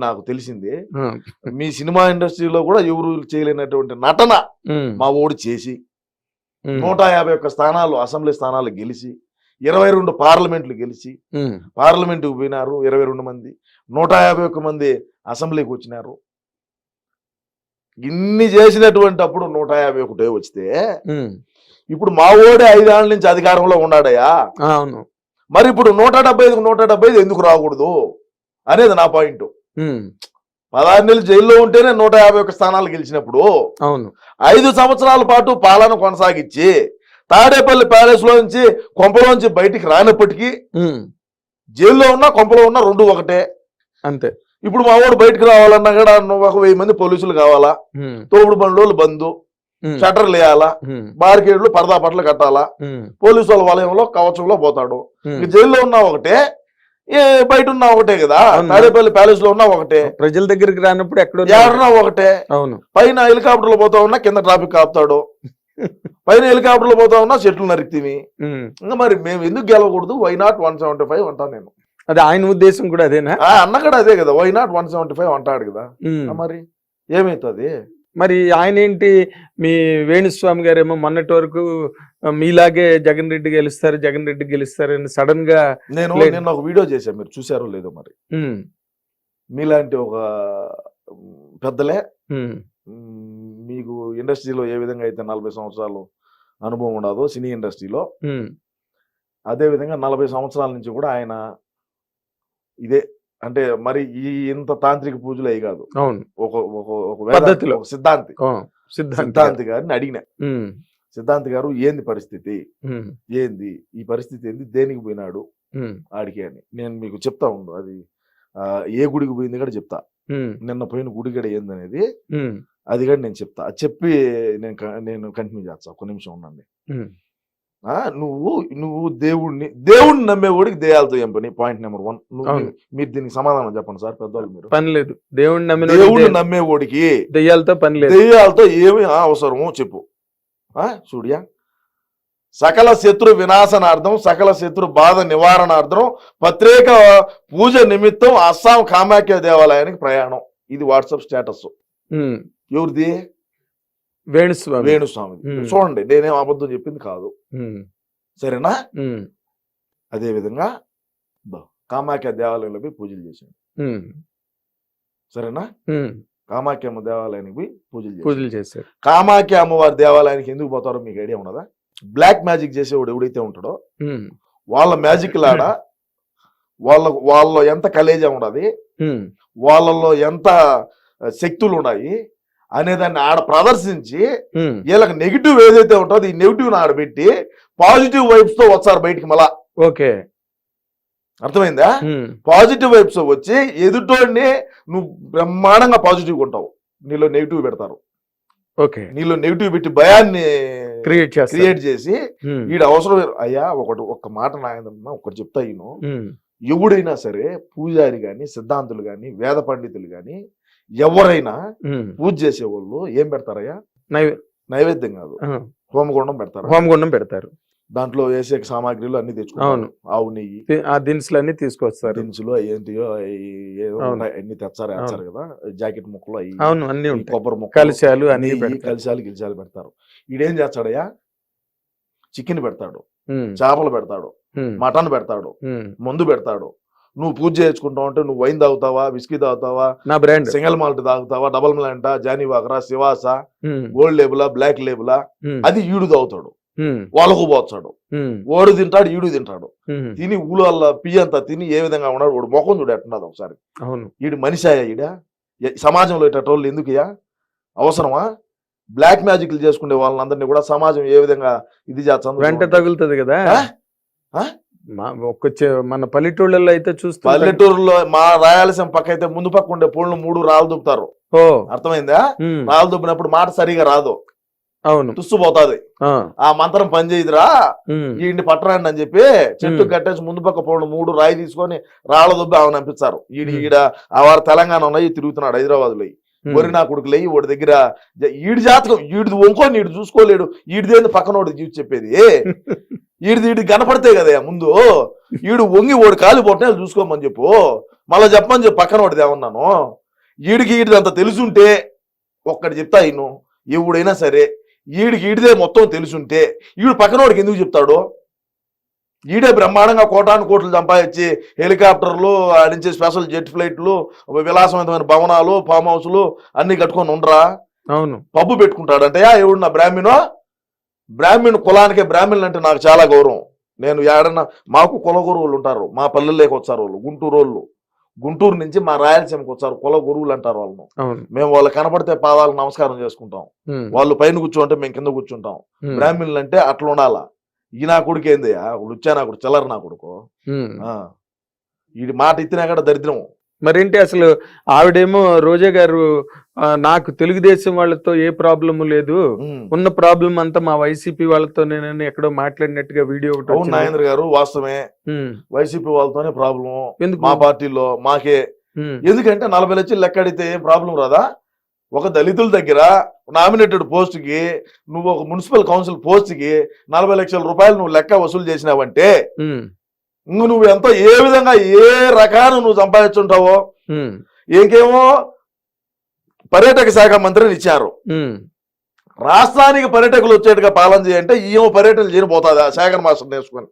నాకు తెలిసింది మీ సినిమా ఇండస్ట్రీలో కూడా ఎవరు చేయలేనటువంటి నటన మా ఓడి చేసి 151 స్థానాలు అసెంబ్లీ స్థానాలు గెలిచి 22 పార్లమెంట్లు గెలిచి పార్లమెంటుకు పోయినారు 22 మంది, 151 మంది అసెంబ్లీకి వచ్చినారు. ఇన్ని చేసినటువంటి అప్పుడు 151 వస్తే ఇప్పుడు మా ఓడే 5 ఏళ్ల నుంచి అధికారంలో ఉన్నాడయ్యా. అవును, మరి ఇప్పుడు 175 ఎందుకు రాకూడదు అనేది నా పాయింట్. 16 నెలలు జైల్లో ఉంటేనే 151 స్థానాలు గెలిచినప్పుడు అవును 5 సంవత్సరాల పాటు పాలన కొనసాగించి తాడేపల్లి ప్యాలెస్ లోంచి కొంపలోంచి బయటికి రానప్పటికీ జైల్లో ఉన్నా కొంపలో ఉన్నా 2 ఒకటే అంతే. ఇప్పుడు మా వాడు బయటకు రావాలన్నా కూడా 1000 మంది పోలీసులు కావాలా, తోపుడు బండ్లు బంధు, షట్టర్లు వేయాలా, బార్కేడ్లు పరదా పట్ల కట్టాలా, పోలీసు వాళ్ళ వలయంలో కవచంలో పోతాడు. జైల్లో ఉన్నా ఒకటే, బయట ఉన్నా ఒకటే కదా. తాడేపల్లి ప్యాలెస్ లో ఉన్నా ఒకటే, ప్రజల దగ్గరికి రానప్పుడు ఎక్కడున్నా ఒకటే. అవును, పైన హెలికాప్టర్లు పోతా ఉన్నా కింద ట్రాఫిక్ ఆపుతాడు, పైన హెలికాప్టర్లు పోతా ఉన్నా చెట్లు నరికితివి. ఇంకా మరి మేము ఎందుకు గెలవకూడదు? వై నాట్ 175 అంటాను నేను. అది ఆయన ఉద్దేశం కూడా అదేనా? అన్న కూడా అదే కదా, వై నాట్ 175 అంటాడు కదా. మరి ఏమైతుంది? మరి ఆయన ఏంటి, మీ వేణుస్వామి గారేమో మొన్నటి వరకు మీలాగే జగన్ రెడ్డి గెలుస్తారని సడన్ గా నిన్న ఒక వీడియో చేశాను, మీరు చూసారో లేదో మరి. మీలాంటి ఒక పెద్దలే, మీకు ఇండస్ట్రీలో ఏ విధంగా అయితే 40 సంవత్సరాలు అనుభవం ఉండదో సినీ ఇండస్ట్రీలో, అదే విధంగా 40 సంవత్సరాల నుంచి కూడా ఆయన ఇదే అంటే మరి ఈ ఇంత తాంత్రిక పూజలు అయి కాదు. అవును, ఒక సిద్ధాంతి గారిని అడిగిన, సిద్ధాంతి గారు ఏంది పరిస్థితి, ఏంది ఈ పరిస్థితి, ఏంది దేనికి పోయినాడు ఆడికి అని నేను మీకు చెప్తా ఉండు. అది ఏ గుడికి పోయింది కూడా చెప్తా, నిన్న పోయిన గుడి కూడా ఏందనేది అది కూడా నేను చెప్తా. అది చెప్పి నేను కంటిన్యూ చేస్తా. ఒక్క నిమిషం ఉండండి. నువ్వు దేవుడిని నమ్మేవాడికి దెయ్యాలతో ఏం పని? Point number 1. మీరు దీనికి సమాధానం చెప్పండి సార్, పెద్దవాళ్ళు. మీరు పని లేదు, దేవుడిని నమ్మేవాడికి దెయ్యాలతో పని లేదు, దెయ్యాలతో ఏమి అవసరమో చెప్పు. చూడియా, సకల శత్రు వినాశనార్థం, సకల శత్రు బాధ నివారణార్థం ప్రత్యేక పూజ నిమిత్తం అస్సాం కామాఖ్య దేవాలయానికి ప్రయాణం. ఇది వాట్సాప్ స్టేటస్. ఎవరిది? వేణుస్వామి. చూడండి, నేనేం అబద్ధం చెప్పింది కాదు, సరేనా? అదే విధంగా కామాఖ్య దేవాలయంలో పోయి పూజలు చేశాడు, సరేనా? కామాఖ్య అమ్మ దేవాలయానికి పోయి పూజలు చేశారు. కామాఖ్య అమ్మవారి దేవాలయానికి ఎందుకు పోతారో మీకు ఐడియా ఉన్నదా? బ్లాక్ మ్యాజిక్ చేసేవాడు ఎవడైతే ఉంటాడో వాళ్ళ మ్యాజిక్ లాడ వాళ్ళలో ఎంత కలేజా ఉండదు, వాళ్ళలో ఎంత శక్తులు ఉన్నాయి అనేదాన్ని ఆడ ప్రదర్శించి వీళ్ళకి నెగిటివ్ ఏదైతే ఉంటుందో ఈ నెగిటివ్ ఆడబెట్టి పాజిటివ్ వైబ్స్ తో వచ్చారు బయటికి. మళ్ళా ఓకే, అర్థమైందా? పాజిటివ్ వైబ్స్ వచ్చి ఎదుటోడిని నువ్వు బ్రహ్మాండంగా పాజిటివ్ ఉంటావు, నీలో నెగిటివ్ పెడతారు. ఓకే, నీలో నెగిటివ్ పెట్టి భయాన్ని క్రియేట్ చేసి వీడు అవసరం. అయ్యా ఒక్క మాట నాయన ఒకటి చెప్తా, ఈయన ఎవడైనా సరే పూజారి గాని, సిద్ధాంతులు గాని, వేద పండితులు గాని ఎవరైనా పూజ చేసేవాళ్ళు ఏం పెడతారయ్యా? నైవేద్యం కాదు, హోమగుండం పెడతారు. దాంట్లో వేసే సామాగ్రిలు అన్ని తెచ్చుకుంటారు. ఆవు నెయ్యి, ఆ దినుసులు అన్ని తీసుకొస్తారు. దినుసులు ఏంటియో అన్ని తెచ్చారు కదా, జాకెట్ ముక్కలు అవి, అన్ని కొబ్బరి ముక్క, కలిశాలు అన్ని గిలిశాలు పెడతారు. ఈడేం చేస్తాడయ్యా? చికెన్ పెడతాడు, చేపలు పెడతాడు, మటన్ పెడతాడు, మందు పెడతాడు. నువ్వు పూజ చేసుకుంటావు అంటే నువ్వు వైన్ తాగుతావా, విస్కీ తాగుతావా, నా బ్రాండ్ సింగల్ మాల్ట్ తాగుతావా, డబల్ మాల్టా, జానీ వాకరా, శివాస, గోల్డ్ లేబులా, బ్లాక్ లేబులా, అది ఈడు తాగుతాడు, వాళ్ళకు పోతాడు. ఓడు తింటాడు, ఈడు తింటాడు. తిని ఊళ్ళ పియ్యంతా తిని ఏ విధంగా ఉన్నాడు, వాడు మొఖం చూడు ఎట్టున్నది ఒకసారి. ఈడు మనిషి అయ్యా? ఈడ సమాజంలో ఇట్టోళ్ళు ఎందుకయ్యా? అవసరమా? బ్లాక్ మ్యాజిక్లు చేసుకునే వాళ్ళందరినీ కూడా సమాజం ఏ విధంగా ఇది చేస్తుంది? వెంట తగులుతుంది కదా. మన పల్లెటూళ్ళలో అయితే చూస్తే, పల్లెటూరులో మా రాయలసీమ పక్క అయితే ముందు పక్క ఉండే పూలను 3 రాళ్ళు దుబ్బుతారు. అర్థమైందా? రాళ్ళు దుబ్బినప్పుడు మాట సరిగా రాదు, అవును, తుస్సుపోతాది. ఆ మంత్రం పని చేయదురా, ఈ పట్టరాండి అని చెప్పి చెట్టు కట్టేసి ముందు పక్క పూలను 3 రాయి తీసుకొని రాళ్ళ దుబ్బి ఆమెను పంపిస్తారు. ఈడ వారు తెలంగాణ ఉన్నాయి తిరుగుతున్నాడు హైదరాబాద్ లో. వరి నా కొడుకులే వాడి దగ్గర ఈడి జాతకం ఈడిది వంకొని ఈడు చూసుకోలేడు, ఈడిదేంది పక్కనోడు చూసి చెప్పేది, ఈడిది కనపడితే కదా ముందు ఈడు వంగి ఓడి కాలు పొట్టనే చూసుకోమని చెప్పు, మళ్ళీ చెప్పమని చెప్పి పక్కనోడిది ఏమన్నాను. ఈడిది అంత తెలుసుంటే ఒక్కటి చెప్తా ఈయను, ఎవడైనా సరే ఈడిదే మొత్తం తెలుసుంటే ఈడు పక్కనోడికి ఎందుకు చెప్తాడు? ఈడే బ్రహ్మాండంగా కోటాను కోట్లు సంపాదించి హెలికాప్టర్లు ఆడించే స్పెషల్ జెట్ ఫ్లైట్లు విలాసవంతమైన భవనాలు ఫామ్ హౌస్లు అన్ని కట్టుకొని ఉండరా? అవును, పబ్బు పెట్టుకుంటాడంటే ఎవడు నా బ్రాహ్మణ్ కులానికే బ్రాహ్మణులు అంటే నాకు చాలా గౌరవం. నేను ఏడన్నా మాకు కుల గురువులు ఉంటారు, మా పల్లెల్లోకి వచ్చారు వాళ్ళు, గుంటూరు నుంచి మా రాయలసీమకి వచ్చారు, కుల గురువులు అంటారు వాళ్ళను. మేము వాళ్ళు కనపడితే పాదాలకు నమస్కారం చేసుకుంటాం, వాళ్ళు పైన కూర్చోంటే మేము కింద కూర్చుంటాం. బ్రాహ్మణులు అంటే అట్లా ఉండాలా. ఈ నా కొడుకు ఏందయ్యా వచ్చా నా కొడుకు చిల్లర నా కొడుకు, ఈ మాట ఇచ్చినా కూడా దరిద్రం. మరేంటి అసలు ఆవిడేమో రోజా గారు నాకు తెలుగుదేశం వాళ్ళతో ఏ ప్రాబ్లము లేదు, ఉన్న ప్రాబ్లం అంతా మా వైసీపీ వాళ్ళతో నేను ఎక్కడో మాట్లాడినట్టుగా వీడియో ఒకటి. నాగేంద్ర గారు వాస్తవమే, వైసీపీ వాళ్ళతోనే ప్రాబ్లం మా పార్టీలో మాకే. ఎందుకంటే 40 లక్షలు లెక్క అడిగితే ఏం ప్రాబ్లం రాదా? ఒక దళితుల దగ్గర నామినేటెడ్ పోస్ట్ కి నువ్వు ఒక మున్సిపల్ కౌన్సిల్ పోస్ట్ కి 40 లక్షల రూపాయలు నువ్వు లెక్క వసూలు చేసినావంటే నువ్వు ఎంత ఏ విధంగా ఏ రకాన నువ్వు సంపాదించుంటావో. ఇంకేమో పర్యాటక శాఖ మంత్రిని ఇచ్చారు, రాష్ట్రానికి పర్యాటకులు వచ్చేట్టుగా పాలన చేయంటే ఏమో పర్యటనలు చేయబోతుంది. ఆ శేఖర్ మాస్టర్ నేర్చుకొని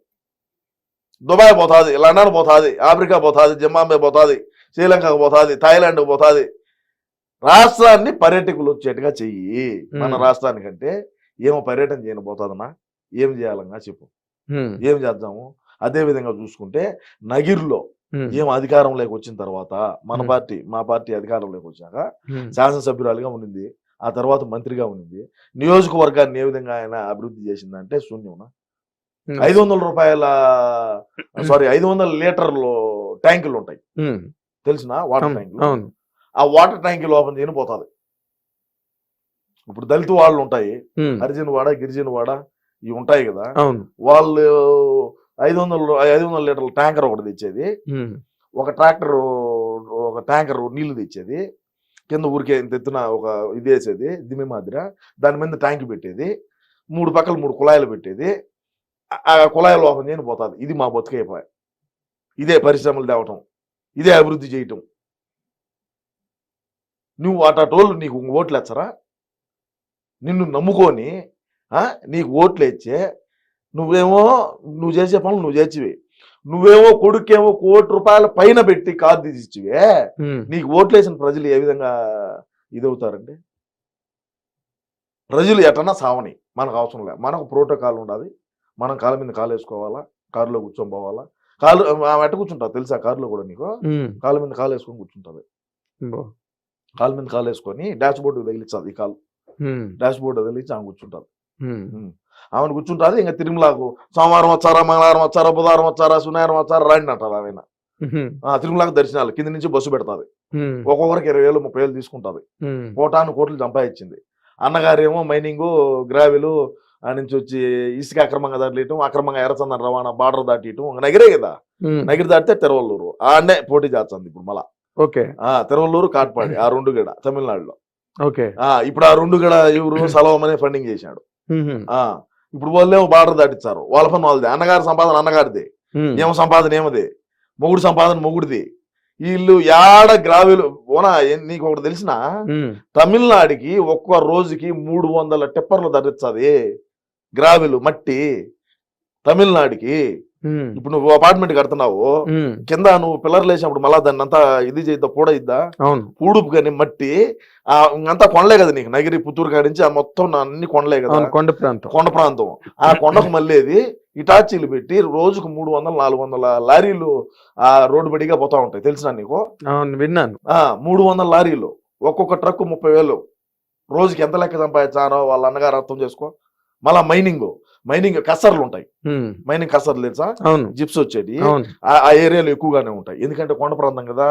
దుబాయ్ పోతుంది, లండన్ పోతుంది, ఆఫ్రికా పోతుంది, జింబాబే పోతుంది, శ్రీలంకకు పోతుంది, థాయిలాండ్కి పోతుంది. రాష్ట్రాన్ని పర్యాటకులు వచ్చేట్టుగా చెయ్యి. మన రాష్ట్రానికంటే ఏమో పర్యటన చేయబోతుందన్నా, ఏం చేయాలన్నా చెప్పు, ఏం చేద్దాము. అదే విధంగా చూసుకుంటే నగిరిలో ఏం అధికారంలోకి వచ్చిన తర్వాత మా పార్టీ అధికారంలోకి వచ్చాక శాసనసభ్యురాలుగా ఉన్నింది, ఆ తర్వాత మంత్రిగా ఉన్నింది. నియోజకవర్గాన్ని ఏ విధంగా ఆయన అభివృద్ధి చేసిందంటే శూన్యం. 500 లీటర్లు ట్యాంకులు ఉంటాయి తెలిసిన వాటర్ ట్యాంకులు, ఆ వాటర్ ట్యాంకులు ఓపెన్ చేయని పోతుంది. ఇప్పుడు దళిత వాళ్ళు ఉంటాయి, హరిజన్ వాడ గిరిజన వాడ ఇవి ఉంటాయి కదా, వాళ్ళు 500 లీటర్ల ట్యాంకర్ ఒకటి తెచ్చేది, ఒక ట్రాక్టర్ ఒక ట్యాంకర్ నీళ్లు తెచ్చేది, కింద ఊరికే తెత్తున ఒక ఇది వేసేది దిమ్మి మాదిర, దాని మీద ట్యాంక్ పెట్టేది, 3 పక్కల 3 కుళాయిలు పెట్టేది, ఆ కుళాయిలు ఓపెన్ చేయని పోతుంది. ఇది మా బతుకైపోయి, ఇదే పరిశ్రమలు తేవటం, ఇదే అభివృద్ధి చేయటం. నువ్వు అటోళ్ళు నీకు ఓట్లు ఎచ్చరా? నిన్ను నమ్ముకొని నీకు ఓట్లు ఇచ్చే నువ్వు చేసే పనులు నువ్వు చేసివే, నువ్వేమో కొడుకేమో ₹1 కోటి పైన పెట్టి కారు తీసిచ్చివే, నీకు ఓట్లు వేసిన ప్రజలు ఏ విధంగా ఇదవుతారండి? ప్రజలు ఎటన్నా సావని, మనకు అవసరం లేదు. మనకు ప్రోటోకాల్ ఉండాలి, మనం కాళ్ళ మీద కాలు వేసుకోవాలా, కారులో కూర్చొని పోవాలా. కాళ్ళు ఎట్ట కూర్చుంటావు తెలుసా? కారులో కూడా నీకు కాళ్ళ మీద కాలు వేసుకొని కూర్చుంటుంది, కాళ్ళ మీద కాలు వేసుకొని డాష్ బోర్డు తగిలించాలి, ఈ కాలు డాష్ బోర్డు తగిలించి ఆమె కూర్చుంటారు. ఆమెను కూర్చుంటుంది. ఇంకా తిరుమలకు సోమవారం వచ్చారా, మంగళవారం వచ్చారా, బుధవారం వచ్చారా, శనివారం వచ్చారా రాండి అంటారు. ఆమె తిరుమలకు దర్శనాలు కింద నుంచి బస్సు పెడతాది, ఒక్కొక్కరికి 20,000 30,000 తీసుకుంటది. కోట్లు సంపాదించింది. అన్నగారేమో మైనింగ్ గ్రావెలు ఆ నుంచి వచ్చి ఇసుక అక్రమంగా దాటియటం, అక్రమంగా ఎర్రచందన రవాణా, బార్డర్ దాటియటం. నగిరే కదా, నగిరి దాటితే తిరువల్లూరు ఆడనే పోటీ చేస్తుంది ఇప్పుడు మళ్ళా. తిరువల్లూరు కాట్పాడి ఆ 2 గడ తమిళనాడులో. ఇప్పుడు ఆ 2 గడ ఎవరు సలవమనే ఫండింగ్ చేశాడు. ఇప్పుడు వాళ్ళేమో బార్డర్ దాటిస్తారు, వాళ్ళ పని వాళ్ళదే. అన్నగారి సంపాదన అన్నగారిదే, ఏమో సంపాదన ఏమదే, మొగుడు సంపాదన మొగుడిది. వీళ్ళు యాడ గ్రావెలు ఓనా. నీకు ఒకటి తెలిసిన, తమిళనాడుకి ఒక్క రోజుకి 300 టిప్పర్లు ధరించది గ్రావెలు మట్టి తమిళనాడుకి. ఇప్పుడు నువ్వు అపార్ట్మెంట్ కడుతున్నావు, కింద నువ్వు పిల్లర్లు వేసినప్పుడు మళ్ళా దాన్ని అంతా ఇది చేద్దా, పూడ ఇద్దా, పూడుపు కానీ మట్టి అంతా కొండలే కదా నీకు. నగిరి పుత్తూరు కాడి నుంచి ఆ మొత్తం అన్ని కొండలే కదా, కొండ ప్రాంతం. ఆ కొండకు మళ్ళీ ఇటాచీలు పెట్టి రోజుకు 300-400 లారీలు ఆ రోడ్డు బడిగా పోతా ఉంటాయి. తెలిసినా నీకు? విన్నాను. 300 లారీలు, ఒక్కొక్క ట్రక్ 30,000. రోజుకి ఎంత లెక్క సంపాదించారో వాళ్ళ అన్నగారు అర్థం చేసుకో. మళ్ళా మైనింగ్ కసర్లు ఉంటాయి, మైనింగ్ కసర్లు తెలుసా, జిప్స్ వచ్చేది ఆ ఏరియాలో ఎక్కువగానే ఉంటాయి. ఎందుకంటే కొండ ప్రాంతం కదా,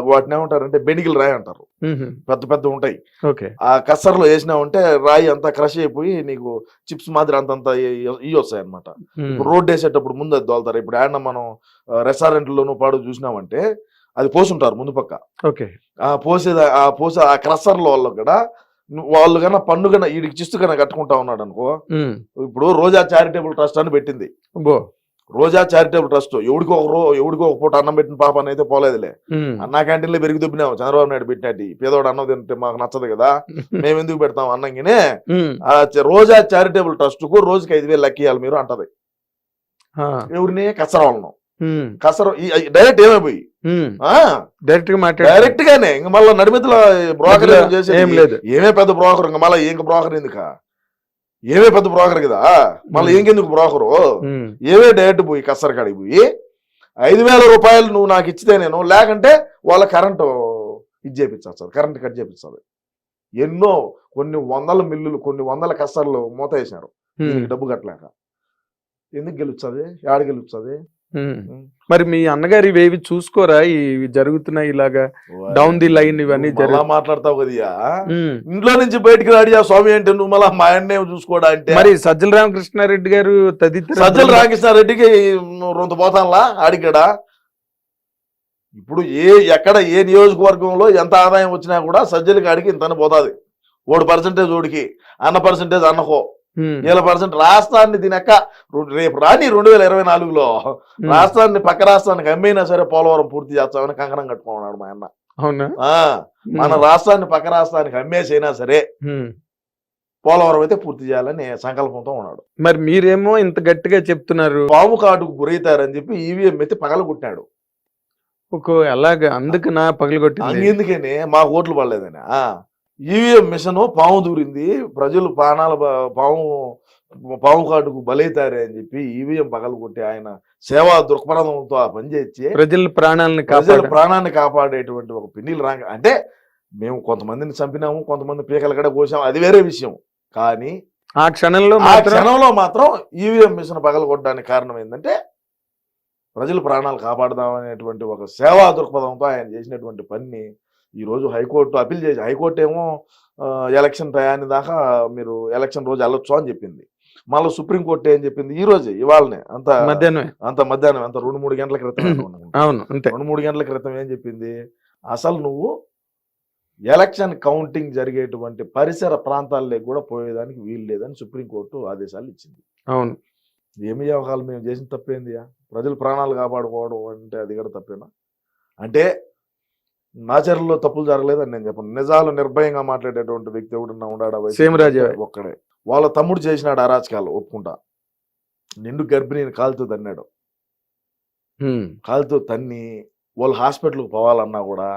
వాటిని ఏమంటారంటే బెనిగిల్ రాయి అంటారు, పెద్ద పెద్ద ఉంటాయి. ఆ కసర్లో వేసినావంటే రాయి అంతా క్రష్ అయిపోయి నీకు చిప్స్ మాదిరి అంతంత ఇవి వస్తాయి అనమాట. ఇప్పుడు రోడ్డు వేసేటప్పుడు ముందు అది దోలుతారు. ఇప్పుడు ఏమన్నా మనం రెస్టారెంట్లోనూ పాడు చూసినామంటే అది పోసుంటారు ముందు పక్క. ఓకే. పోసే ఆ క్రషర్ లో వాళ్ళు కూడా వాళ్ళు కన్నా పన్ను కన్నా వీడికి చిస్తు కన్నా కట్టుకుంటా ఉన్నాడు అనుకో. ఇప్పుడు రోజా చారిటబుల్ ట్రస్ట్ అని పెట్టింది. రోజా చారిటబుల్ ట్రస్ట్ ఎవడికో ఒక పూట అన్నం పెట్టిన పాప అని అయితే పోలేదులే. అన్నా క్యాంటీన్లో పెరిగి దుబ్బినాం చంద్రబాబు నాయుడు పెట్టినట్టు. పేదోడు అన్నం తింటే మాకు నచ్చదు కదా, మేము ఎందుకు పెడతాం అన్నంగినే. ఆ రోజా చారిటబుల్ ట్రస్ట్ కు రోజుకి 5,000 లెక్కియాలి మీరు అంటది. ఎవరిని? కసర వాళ్ళను. కసర డైరెక్ట్ ఏమైపోయి డైరెక్ట్ గానే ఇంక మళ్ళీ నడిమితుల బ్రోకర్ చేసి ఏమే పెద్ద బ్రోకర్, ఇంక మళ్ళీ ఇంక బ్రోకర్ ఎందుక, ఏమే పెద్ద బ్రోకర్ కదా మళ్ళీ ఇంకెందుకు బ్రోకరు, ఏమే డైరెక్ట్ పోయి కసర కాడికి పోయి 5,000 రూపాయలు నువ్వు నాకు ఇచ్చితే నేను, లేకంటే వాళ్ళ కరెంటు ఇది చేపించాలి, కరెంట్ కట్ చేపించాలి. ఎన్నో కొన్ని వందల మిల్లులు, కొన్ని వందల కసర్లు మూత వేసినారు డబ్బు కట్టలేక. ఎందుకు గెలుస్తుంది, ఏడ గెలుస్తుంది? మరి మీ అన్నగారు ఇవేవి చూసుకోరా? ఇవి జరుగుతున్నాయి ఇలాగా డౌన్ ది లైన్ ఇవన్నీ మాట్లాడతావు కదా. ఇంట్లో నుంచి బయటకు రాడియా స్వామి అంటే నువ్వు మళ్ళీ మా అన్నే చూసుకోవడా అంటే. మరి సజ్జల రామకృష్ణారెడ్డి గారు తదితర సజ్జల రామకృష్ణారెడ్డికి రొంత పోతానులా ఆడికడా. ఇప్పుడు ఎక్కడ ఏ నియోజకవర్గంలో ఎంత ఆదాయం వచ్చినా కూడా సజ్జల కాడికి ఇంతని పోతుంది. 1% ఓడికి, అన్న పర్సెంటేజ్ అన్నకో 7% రాష్ట్రాన్ని తినక రేపు రాని 2024లో రాష్ట్రాన్ని పక్క రాష్ట్రానికి అమ్మైనా సరే పోలవరం పూర్తి చేస్తామని కంకణం కట్టుకున్నాడు మా అన్న. అవునా? మన రాష్ట్రాన్ని పక్క రాష్ట్రానికి అమ్మేసైనా సరే పోలవరం అయితే పూర్తి చేయాలని సంకల్పంతో ఉన్నాడు. మరి మీరేమో ఇంత గట్టిగా చెప్తున్నారు. పాము కాటుకు గురవుతారని చెప్పి ఈవీఎం అయితే పగలగొట్టాడు. అలాగా అందుకు నా పగలగొట్టి ఎందుకని మా ఓట్లు పడలేదని. ఈవీఎం మిషన్ పాము దూరింది, ప్రజలు పాము కాటుకు బలైతారే అని చెప్పి ఈవీఎం పగలగొట్టి ఆయన సేవా దృక్పథంతో పనిచేసి ప్రజల ప్రాణాన్ని కాపాడేటువంటి ఒక పిన్నీలు రాంగ. అంటే మేము కొంతమందిని చంపినాము, కొంతమంది పీకల కడ కోసాము, అది వేరే విషయం. కానీ ఆ క్షణంలో మాత్రం ఈవీఎం మిషన్ పగలగొట్టడానికి కారణం ఏంటంటే ప్రజల ప్రాణాలు కాపాడదామనేటువంటి ఒక సేవా దృక్పథంతో ఆయన చేసినటువంటి పని ఈ రోజు హైకోర్టు అప్పీల్ చేసి, హైకోర్టు ఏమో ఎలక్షన్ టయాన్ని దాకా మీరు ఎలక్షన్ రోజు వెళ్ళొచ్చు అని చెప్పింది. మళ్ళీ సుప్రీంకోర్టు ఏం చెప్పింది ఈ రోజే, ఇవాళనే అంత మధ్యాహ్నం 2-3 గంటల క్రితం 2-3 గంటల క్రితం ఏం చెప్పింది, అసలు నువ్వు ఎలక్షన్ కౌంటింగ్ జరిగేటువంటి పరిసర ప్రాంతాల్లో కూడా పోయేదానికి వీలు లేదని సుప్రీంకోర్టు ఆదేశాలు ఇచ్చింది. అవును. ఏమి వ్యవహారాలు మేము చేసిన తప్పేంది? ప్రజల ప్రాణాలు కాపాడుకోవడం అంటే అది కూడా తప్పేనా? అంటే నా చర్యల్లో తప్పులు జరగలేదని నేను చెప్పను. నిజాలు నిర్భయంగా మాట్లాడేటువంటి వ్యక్తి ఎవడన్నా ఉన్నాడా? ఒక్కడే. వాళ్ళ తమ్ముడు చేసినాడు అరాచకాలు, ఒప్పుకుంటా. నిండు గర్భిణిని కాలుతో తన్నాడు. కాలుతో తన్ని వాళ్ళు హాస్పిటల్కి పోవాలన్నా కూడా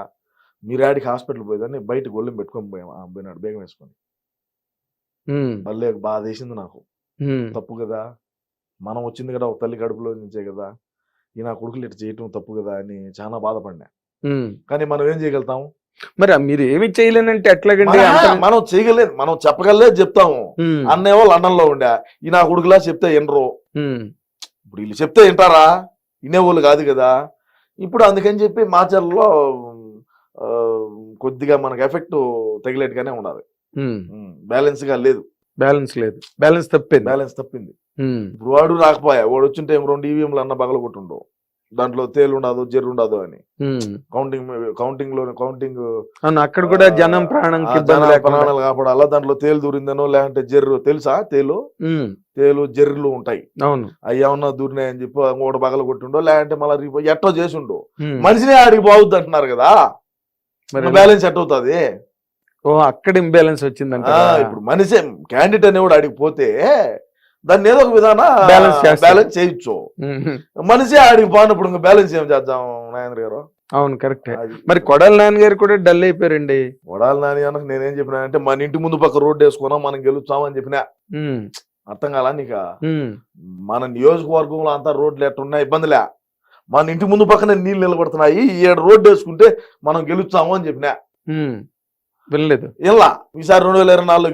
మీరాడికి హాస్పిటల్ పోయేదాన్ని బయట గొల్లెం పెట్టుకొని పోయినాడు బేగం వేసుకొని. మళ్ళీ బాధ వేసింది నాకు. తప్పు కదా, మనం వచ్చింది కదా ఒక తల్లి కడుపులో నుంచే కదా, ఈ నా కొడుకులు ఇట్లా చేయటం తప్పు కదా అని చాలా బాధపడినా. కానీ మనం ఏం చేయగలుగుతాం? మరి మీరు ఏమి చేయలేనంటే ఎట్లాగండి? మనం చేయగలేదు, మనం చెప్పగలేదు చెప్తాము. అన్నేవాళ్ళు లండన్లో ఉండే, ఈ నా కొడుకులా చెప్తే వినరు. ఇప్పుడు వీళ్ళు చెప్తే వింటారా? వినేవాళ్ళు కాదు కదా. ఇప్పుడు అందుకని చెప్పి మాచర్లలో కొద్దిగా మనకు ఎఫెక్ట్ తగిలేట్టుగానే ఉండాలి. బ్యాలెన్స్ గా లేదు, బ్యాలెన్స్ తప్పింది. ఇప్పుడు వాడు రాకపోయా, వాడు వచ్చింటే 2 ఈవీఎంలు అన్న బగల కొట్టుండవు. దాంట్లో తేలు ఉండదు, జెర్రు ఉండదు అని కౌంటింగ్ అక్కడ కూడా జనం ప్రాణాలు కాపాడాలా. దాంట్లో తేలు దూరిందనో లేదంటే జెర్రు, తెలుసా తేలు జెర్రులు ఉంటాయి, అవును, అవి ఏమన్నా దూరినాయని చెప్పి ఇంకోటి బగల కొట్టిండో లేదంటే మళ్ళీ ఎట్టో చేసి ఉండో. మనిషిని ఆడికి బాగుద్ది అంటున్నారు కదా, బ్యాలెన్స్ ఎట్ అవుతుంది? అక్కడ ఇంబ్యాలెన్స్ వచ్చిందంట. ఇప్పుడు మనిషి క్యాండిడేట్ అనేవాడు ఆడికి పోతే దాన్ని ఏదో ఒక విధానం బ్యాలెన్స్ చేయొచ్చు. మనిషి ఆడికి పోయినప్పుడు ఇంకా బ్యాలెన్స్ ఏం చేద్దాం నాయన గారు? అవును, కరెక్ట్. మరి కొడాలి నాని గారు కూడా డల్ అయిపోయారండి. కొడాలి నాని అన్న నేనేం చెప్పినా అంటే, మన ఇంటి ముందు పక్క రోడ్డు వేసుకున్నాం మనం గెలుస్తామని చెప్పినా. అర్థం కాలా నీక? మన నియోజకవర్గంలో అంతా రోడ్లు ఎట్టున్నా ఇబ్బందిలే, మన ఇంటి ముందు పక్కనే నీళ్ళు నిలబడుతున్నాయి, 7 రోడ్డు వేసుకుంటే మనం గెలుస్తాము అని చెప్పినా. వెళ్ళలేదు. ఇలా ఈసారి 2024లో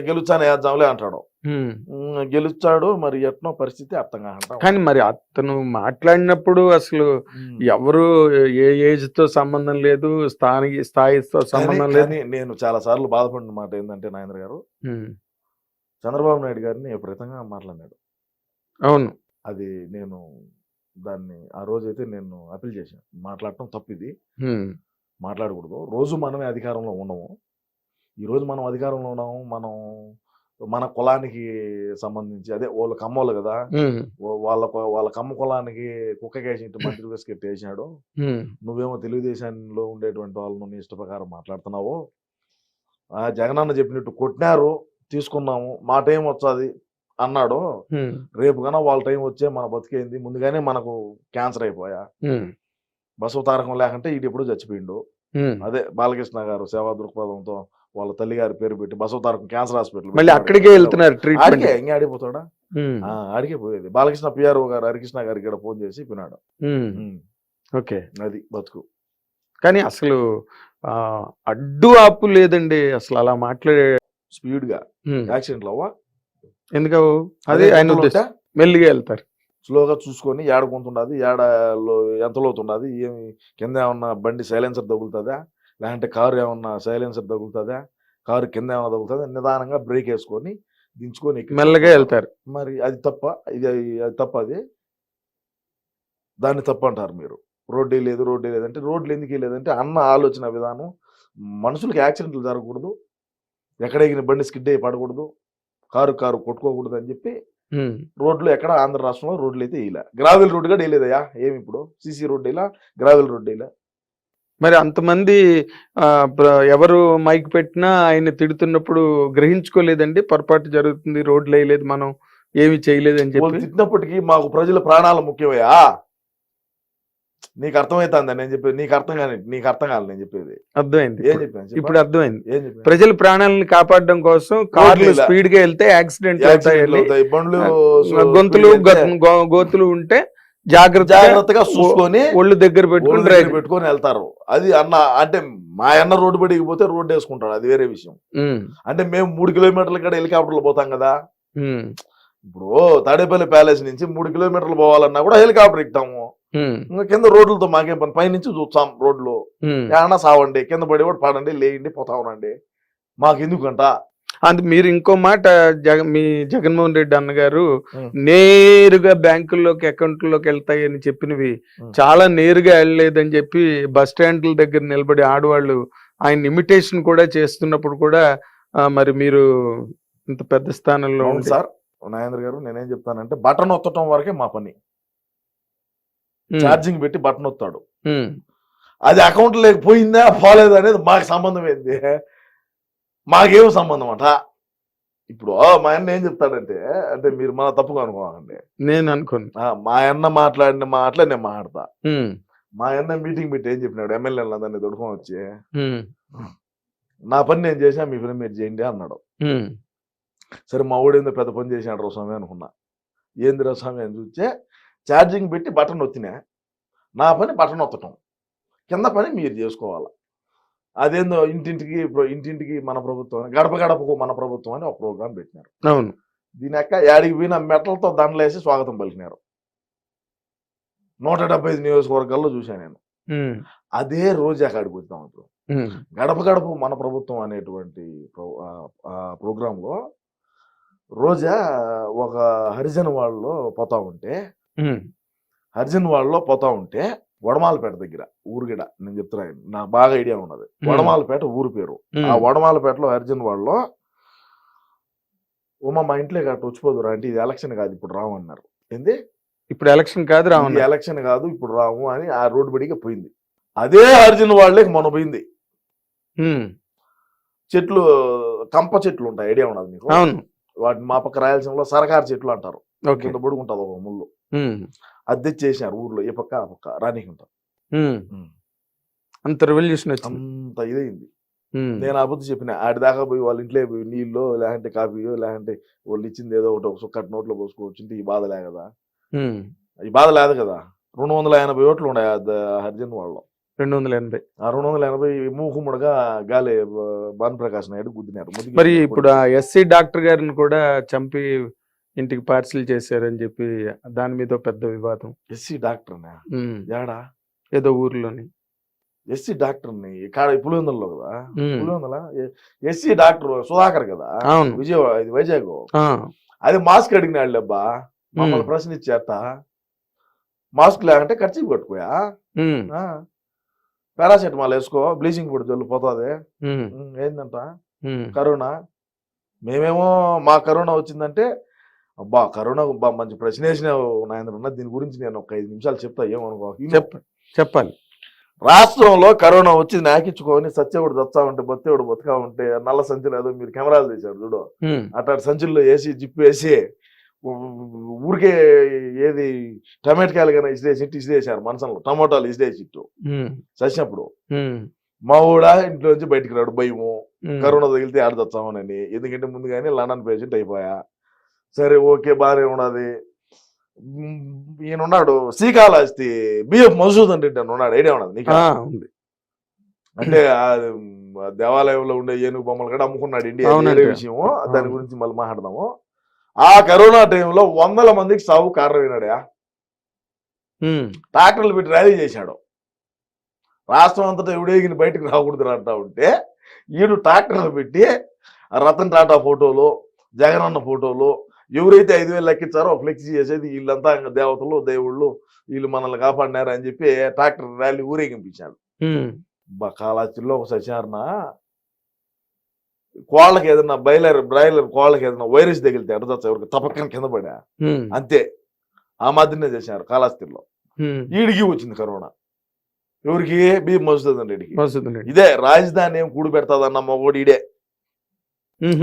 గెలుచానే వేద్దాంలే అంటాడు. గెలుచాడు, మరి ఎట్నో పరిస్థితి అర్థం కాదు. కానీ మరి అతను మాట్లాడినప్పుడు అసలు ఎవరు ఏ ఏజ్ తో సంబంధం లేదు, స్థాయితో సంబంధం లేదు. నేను చాలా సార్లు బాధపడిన మాట ఏంటంటే నాయన గారు, చంద్రబాబు నాయుడు గారిని విపరీతంగా మాట్లాడినాడు. అవును, అది నేను దాన్ని ఆ రోజైతే నేను అప్పీల్ చేశాను. మాట్లాడటం తప్పు, ఇది మాట్లాడకూడదు. రోజు మనమే అధికారంలో ఉండము. ఈరోజు మనం అధికారంలో ఉన్నాము, మనం మన కులానికి సంబంధించి అదే వాళ్ళ కమ్మోళ్ళు కదా, వాళ్ళ కమ్మ కులానికి కుక్కకేసి మంత్రి బిస్కెట్ వేసినాడు. నువ్వేమో తెలుగుదేశంలో ఉండేటువంటి వాళ్ళను నీ ఇష్ట ప్రకారం మాట్లాడుతున్నావు. జగనన్న చెప్పినట్టు కొట్టినారు, తీసుకున్నాము, మా టైం వచ్చాది అన్నాడు. రేపు కన్నా వాళ్ళ టైం వచ్చే మన బతికేంది, ముందుగానే మనకు క్యాన్సర్ అయిపోయా. బసవ తారకం లేకంటే ఈడు ఎప్పుడు చచ్చిపోయిండు. అదే బాలకృష్ణ గారు సేవా దృక్పథంతో వాళ్ళ తల్లి గారి పేరు పెట్టి బసవ తారకం క్యాన్సర్ హాస్పిటల్ మళ్ళీ అక్కడికే వెళ్తున్నారు. ఇంకా ఆడిపోతాడా, ఆడికే పోయేది. బాలకృష్ణ పిఆర్ఓ గారు హరికృష్ణ గారికి ఇక్కడ ఫోన్ చేసి పిన్నాడు. ఓకే, అది బతుకు. కానీ అసలు అడ్డు ఆపు లేదండి అసలు అలా మాట్లాడే స్పీడ్ గా యాక్సిడెంట్లు అవ్వా ఎందుకు అదే ఆయన ఉద్దేశం. మెల్లిగా వెళ్తారు, స్లోగా చూసుకొని ఏడ కొంతుండదు, ఏడలో ఎంత లోతుండదు, ఏమి కింద ఏమన్నా బండి సైలెన్సర్ తగులుతుందా, లేదంటే కారు ఏమన్నా సైలెన్సర్ తగులుతుందా, కారు కింద ఏమన్నా తగులుతుందా, నిదానంగా బ్రేక్ వేసుకొని దించుకొని మెల్లగా వెళ్తారు. మరి అది తప్ప, అది తప్ప, అది దాన్ని తప్పు అంటారు మీరు. రోడ్డే లేదు అంటే రోడ్లు ఎందుకు లేదంటే అన్న ఆలోచన విధానం. మనుషులకి యాక్సిడెంట్లు జరగకూడదు, ఎక్కడ ఎగిన బండి స్కిడ్ అయ్యి పడకూడదు, కారు కొట్టుకోకూడదు అని చెప్పి రోడ్లు ఎక్కడ ఆంధ్ర రాష్ట్రంలో రోడ్లు అయితే ఇలా గ్రావెల్ రోడ్డుగా వేయలేదయ్యా. ఏమి ఇప్పుడు సీసీ రోడ్డు ఇలా, గ్రావెల్ రోడ్డు ఇలా. మరి అంతమంది ఎవరు మైక్ పెట్టినా ఆయన తిడుతున్నప్పుడు గ్రహించుకోలేదండి, పొరపాటు జరుగుతుంది, రోడ్లు వేయలేదు, మనం ఏమి చేయలేదని చెప్పి తిట్టినప్పటికీ మాకు ప్రజల ప్రాణాలు ముఖ్యమయ్యా. నీకు అర్థమవుతుంది నేను చెప్పేది, నీకు అర్థం కాదు నేను చెప్పేది. అర్థమైంది, ఏం చెప్పాను ఇప్పుడు అర్థమైంది. ప్రజల ప్రాణాలను కాపాడడం కోసం కార్లు స్పీడ్ గా వెళ్తే యాక్సిడెంట్ అవుతాయి, గొంతులు గోతులు ఉంటే జాగ్రత్తగా చూసుకొని ఒళ్ళు దగ్గర పెట్టుకొని వెళ్తారు. అది అన్న అంటే మా అన్న రోడ్డు పడికి పోతే రోడ్డు వేసుకుంటాడు, అది వేరే విషయం. అంటే మేము 3 కిలోమీటర్ల కాడ హెలికాప్టర్లు పోతాం కదా. ఇప్పుడు తాడేపల్లి ప్యాలెస్ నుంచి 3 కిలోమీటర్లు పోవాలన్నా కూడా హెలికాప్టర్ ఎక్కుతాము. కింద రోడ్లతో మాకేం పని, పైనుంచి చూస్తాం రోడ్లు. ఏమన్నా సావండి, కింద పడి కూడా పడండి, లేయండి, పోతా ఉండండి, మాకు ఎందుకంట. అది మీరు ఇంకో మాట, మీ జగన్మోహన్ రెడ్డి అన్నగారు నేరుగా బ్యాంకుల్లోకి అకౌంట్లోకి వెళ్తాయని చెప్పినవి చాలా నేరుగా వెళ్ళలేదని చెప్పి బస్ స్టాండ్ల దగ్గర నిలబడి ఆడవాళ్ళు ఆయన ఇమిటేషన్ కూడా చేస్తున్నప్పుడు కూడా మరి మీరు ఇంత పెద్ద స్థానంలో సార్ నాగేంద్ర గారు, నేనేం చెప్తానంటే బటన్ ఒత్తటం వరకే మా పని. ఛార్జింగ్ పెట్టి బటన్ ఒత్తాడు, అది అకౌంట్ లేకపోయిందా పోలేదా అనేది మాకు సంబంధం ఏంది, మాకేం సంబంధం అంట. ఇప్పుడు మా అన్న ఏం చెప్తాడంటే, అంటే మీరు మన తప్పుగా అనుకోవాలండి, నేను అనుకోను, మా అన్న మాట్లాడిన మాటలే నేను మాట్లాడతా. మా అన్న మీటింగ్ పెట్టి ఏం చెప్పినాడు, ఎమ్మెల్యేలు అందరినీ దొడుకొని వచ్చి, నా పని నేను చేసా, మీ పని మీరు చేయండి అన్నాడు. సరే మా ఊడేందో పెద్ద పని చేసినాడు స్వామి అనుకున్నా. ఏంది స్వామి అని చూస్తే ఛార్జింగ్ పెట్టి బటన్ ఒత్తినా, నా పని బటన్ ఒత్తటం, కింద పని మీరు చేసుకోవాలి. అదేందో ఇంటింటికి మన ప్రభుత్వం, గడప గడపకు మన ప్రభుత్వం అని ఒక ప్రోగ్రాం పెట్టినారు. అవును, దీని యొక్క యాడికి పోయిన మెటలతో దండలేసి స్వాగతం పలికినారు. 175 నియోజకవర్గాల్లో చూశాను నేను. అదే రోజు అక్కడికి పోతాం. ఇప్పుడు గడప గడప మన ప్రభుత్వం అనేటువంటి ప్రోగ్రాంలో రోజా ఒక హరిజన్ వాళ్ళలో పోతా ఉంటే వడమాలపేట దగ్గర ఊరుగడ, నేను చెప్తున్నాను, నాకు బాగా ఐడియా ఉన్నది. వడమాలపేట ఊరు పేరు. ఆ వడమాలపేటలో అర్జున్ వాళ్ళలో మా ఇంట్లో గట్ట వచ్చిపోదురా అంటే, ఇది ఎలక్షన్ కాదు ఇప్పుడు రాము అన్నారు. ఏంది ఇప్పుడు ఎలక్షన్ కాదు, రాము ఎలక్షన్ కాదు ఇప్పుడు రాము అని ఆ రోడ్డు బడిగా పోయింది. అదే అర్జున్ వాళ్ళకి మొన్న పోయింది. చెట్లు, కంప చెట్లు ఉంటాయి, ఐడియా ఉన్నది మీకు? వాటిని మా పక్క రాయలసీమలో సరకారు చెట్లు అంటారు. కింద పడుకుంటుంది ఒక ముళ్ళు, అది తెచ్చేసారు ఊర్లో, ఏ పక్క ఆ పక్క రానికుంటారు. అంత రెవల్యూషన్ అంత ఇదైంది. నేను ఆ బుద్ధి చెప్పిన, ఆడి దాకా పోయి వాళ్ళ ఇంట్లో పోయి నీళ్ళు లేదంటే కాఫీయో లేదంటే వాళ్ళు ఇచ్చింది ఏదో ఒకటి, ఒక సుక్కటి నోట్లో పోసుకోవచ్చు, ఈ బాధ లే కదా, ఈ బాధ లేదు కదా. 280 ఓట్లు ఉన్నాయి హరిజన్ వాళ్ళలో. 280 ఆ 280 మూకుముడుగా గాలి భానుప్రకాష్ నాయుడు గుద్దినారు. మరి ఇప్పుడు ఆ ఎస్సీ డాక్టర్ గారిని కూడా చంపి ఇంటికి పార్సిల్ చేశారని చెప్పి దాని మీద పెద్ద వివాదం. ఎస్సీ డాక్టర్ ఏడా, ఏదో ఊర్లోని ఎస్సీ డాక్టర్ ని పులివెందులలో కదా, పులివెందుల ఎస్సీ డాక్టర్ సుధాకర్ కదా, విజయవాడ, ఇది వైజాగ్. అది మాస్క్ అడిగినాడు అబ్బా, మమ్మల్ని ప్రశ్నించేట. మాస్క్ లేకంటే ఖర్చు కట్టుకోయా పారాసెటమాల్ వేసుకో, బ్లీచింగ్ పొడి జల్లు పోతుంది. ఏందంట కరోనా. మేమేమో మా కరోనా వచ్చిందంటే అబ్బా కరోనా మంచి ప్రశ్న వేసినావు నాయన, దీని గురించి నేను ఒక 5 నిమిషాలు చెప్తా, ఏమనుకో. చెప్పాలి. రాష్ట్రంలో కరోనా వచ్చి నాకిచ్చుకొని సత్యవుడు దచ్చా ఉంటే బొత్తేవుడు బతుకా ఉంటే నల్ల సంచులు ఏదో మీరు కెమెరాలు తీశారు చూడు, అట్లాంటి సంచుల్లో వేసి జిప్పు వేసి ఊరికే ఏది టమాటకాయలు కానీ ఇసిరేసారు మనసులో, టమోటాలు ఇసిరేసి ఇట్టు చచ్చినప్పుడు మా ఊడా ఇంట్లో నుంచి బయటికి రాడు భయము, కరోనా తగిలితే ఆడ తెచ్చామని. ఎందుకంటే ముందుగానే లండన్ పేషెంట్ అయిపోయా. సరే ఓకే బాగానే ఉన్నది. ఈయన ఉన్నాడు శ్రీకాళహస్తి బిఎఫ్ మధుసూదన్ రెడ్డి అని ఉన్నాడు, ఐడియా ఉన్నది నీకు? అంటే దేవాలయంలో ఉండే ఏనుగు బొమ్మలు కూడా అమ్ముకున్నాడు ఇండియా, వేరే విషయము, దాని గురించి మళ్ళీ మాట్లాడదాము. ఆ కరోనా టైంలో 100 మందికి సాగు కారణమైనాడా, ట్రాక్టర్లు పెట్టి ర్యాలీ చేశాడు. రాష్ట్రం అంతటా ఎవడేగిన బయటకు రాకూడదు అంటా ఉంటే ఈడు ట్రాక్టర్లు పెట్టి రతన్ టాటా ఫోటోలు, జగనన్న ఫోటోలు, ఎవరైతే 5,000 లెక్కించారో ఫ్లెక్సీ చేసేది వీళ్ళంతా ఇంకా దేవతలు దేవుళ్ళు, వీళ్ళు మనల్ని కాపాడినారు అని చెప్పి ట్రాక్టర్ ర్యాలీ ఊరేగింపించాడు. కాళహస్తిలో ఒక సత్యనారాయణ కోళ్ళకి ఏదన్నా బ్రాయిలర్ కోళ్ళకి ఏదైనా వైరస్ తగిలితే అడదచ్చ ఎవరికి తపక్కన కింద పడా అంతే. ఆ మాదిరినే చేశారు కాళహస్తిలో. ఈడికి వచ్చింది కరోనా. ఎవరికి? బి మధుసూదన్ రెడ్డికి. ఇదే రాజధాని ఏం కూడు పెడతాదన్న మగోడు ఈడే.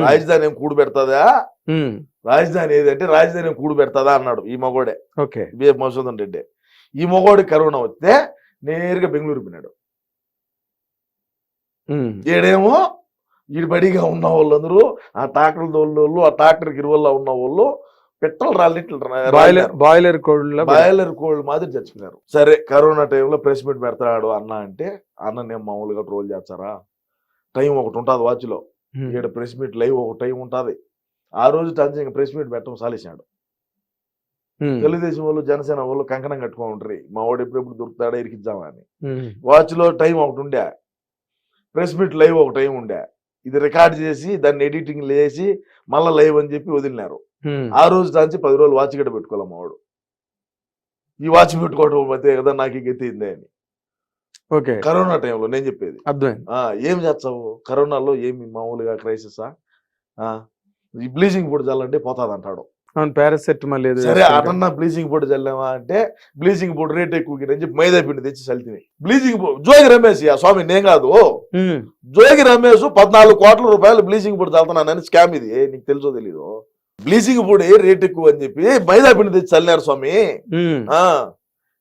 రాజధాని ఏం కూడు పెడతాదా, రాజధాని ఏదంటే రాజధాని ఏం కూడు పెడతాదా అన్నాడు ఈ మగోడే, బి మధుసూదన్ రెడ్డి. ఈ మగోడికి కరోనా వస్తే నేరుగా బెంగళూరు పోయినాడు. ఈడేమో ఈడు బడిగా ఉన్న వాళ్ళందరూ ఆ ట్రాక్టర్ తోళ్ళు, ఆ ట్రాక్టర్ ఇరువల్ల ఉన్న వాళ్ళు పెట్రోల్ బాయిలర్ కోళ్ళు మాదిరి చచ్చిపోయినారు. సరే కరోనా టైంలో ప్రెస్ మీట్ పెడతాడు అన్న అంటే, అన్న నేను మామూలుగా ట్రోల్ చేస్తారా, టైం ఒకటి ఉంటుంది వాచ్లో, ఇక్కడ ప్రెస్ మీట్ లైవ్ ఒక టైం ఉంటుంది. ఆ రోజు టంచి ప్రెస్ మీట్ పెట్టడం సాలేసాడు. తెలుగుదేశం వాళ్ళు జనసేన వాళ్ళు కంకణం కట్టుకొని ఉంటారు, మా వాడు ఎప్పుడెప్పుడు దొరుకుతాడా ఇరికిద్దామా అని. వాచ్లో టైం ఒకటి ఉండే, ప్రెస్ మీట్ లైవ్ ఒక టైం ఉండే. ఇది రికార్డ్ చేసి దాన్ని ఎడిటింగ్ లేసి మళ్ళీ లైవ్ అని చెప్పి వదిలినారు. ఆ రోజు దాచి 10 రోజులు వాచ్ గడ్డ పెట్టుకోవాలి మా వాడు. ఈ వాచ్ పెట్టుకోవడం అయితే కదా నాకు గెత్తిందే అని. కరోనా టైంలో నేను చెప్పేది ఏం చేస్తావు కరోనాలో, ఏమి మామూలుగా క్రైసిసా, ఈ బ్లీచింగ్ పొడి చల్లంటే పోతాది అంటాడు. పారాసెటమాల్ లేదు. సరే అటన్నా బ్లీచింగ్ పొడి చల్లామా అంటే బ్లీచింగ్ పొడి రేట్ ఎక్కువ అని చెప్పి మైదా పిండి తెచ్చి చల్లితే బ్లీచింగ్ పొడి. జోగి రమేష్ ఆ స్వామి నేను కాదు, జోగి రమేష్ 14 కోట్ల రూపాయలు బ్లీచింగ్ పొడి చల్లుతున్నానని స్కామ్ ఇది, నీకు తెలుసో తెలీదు. బ్లీచింగ్ పొడి రేట్ ఎక్కువ అని చెప్పి మైదా పిండి తెచ్చి చల్లారు స్వామి.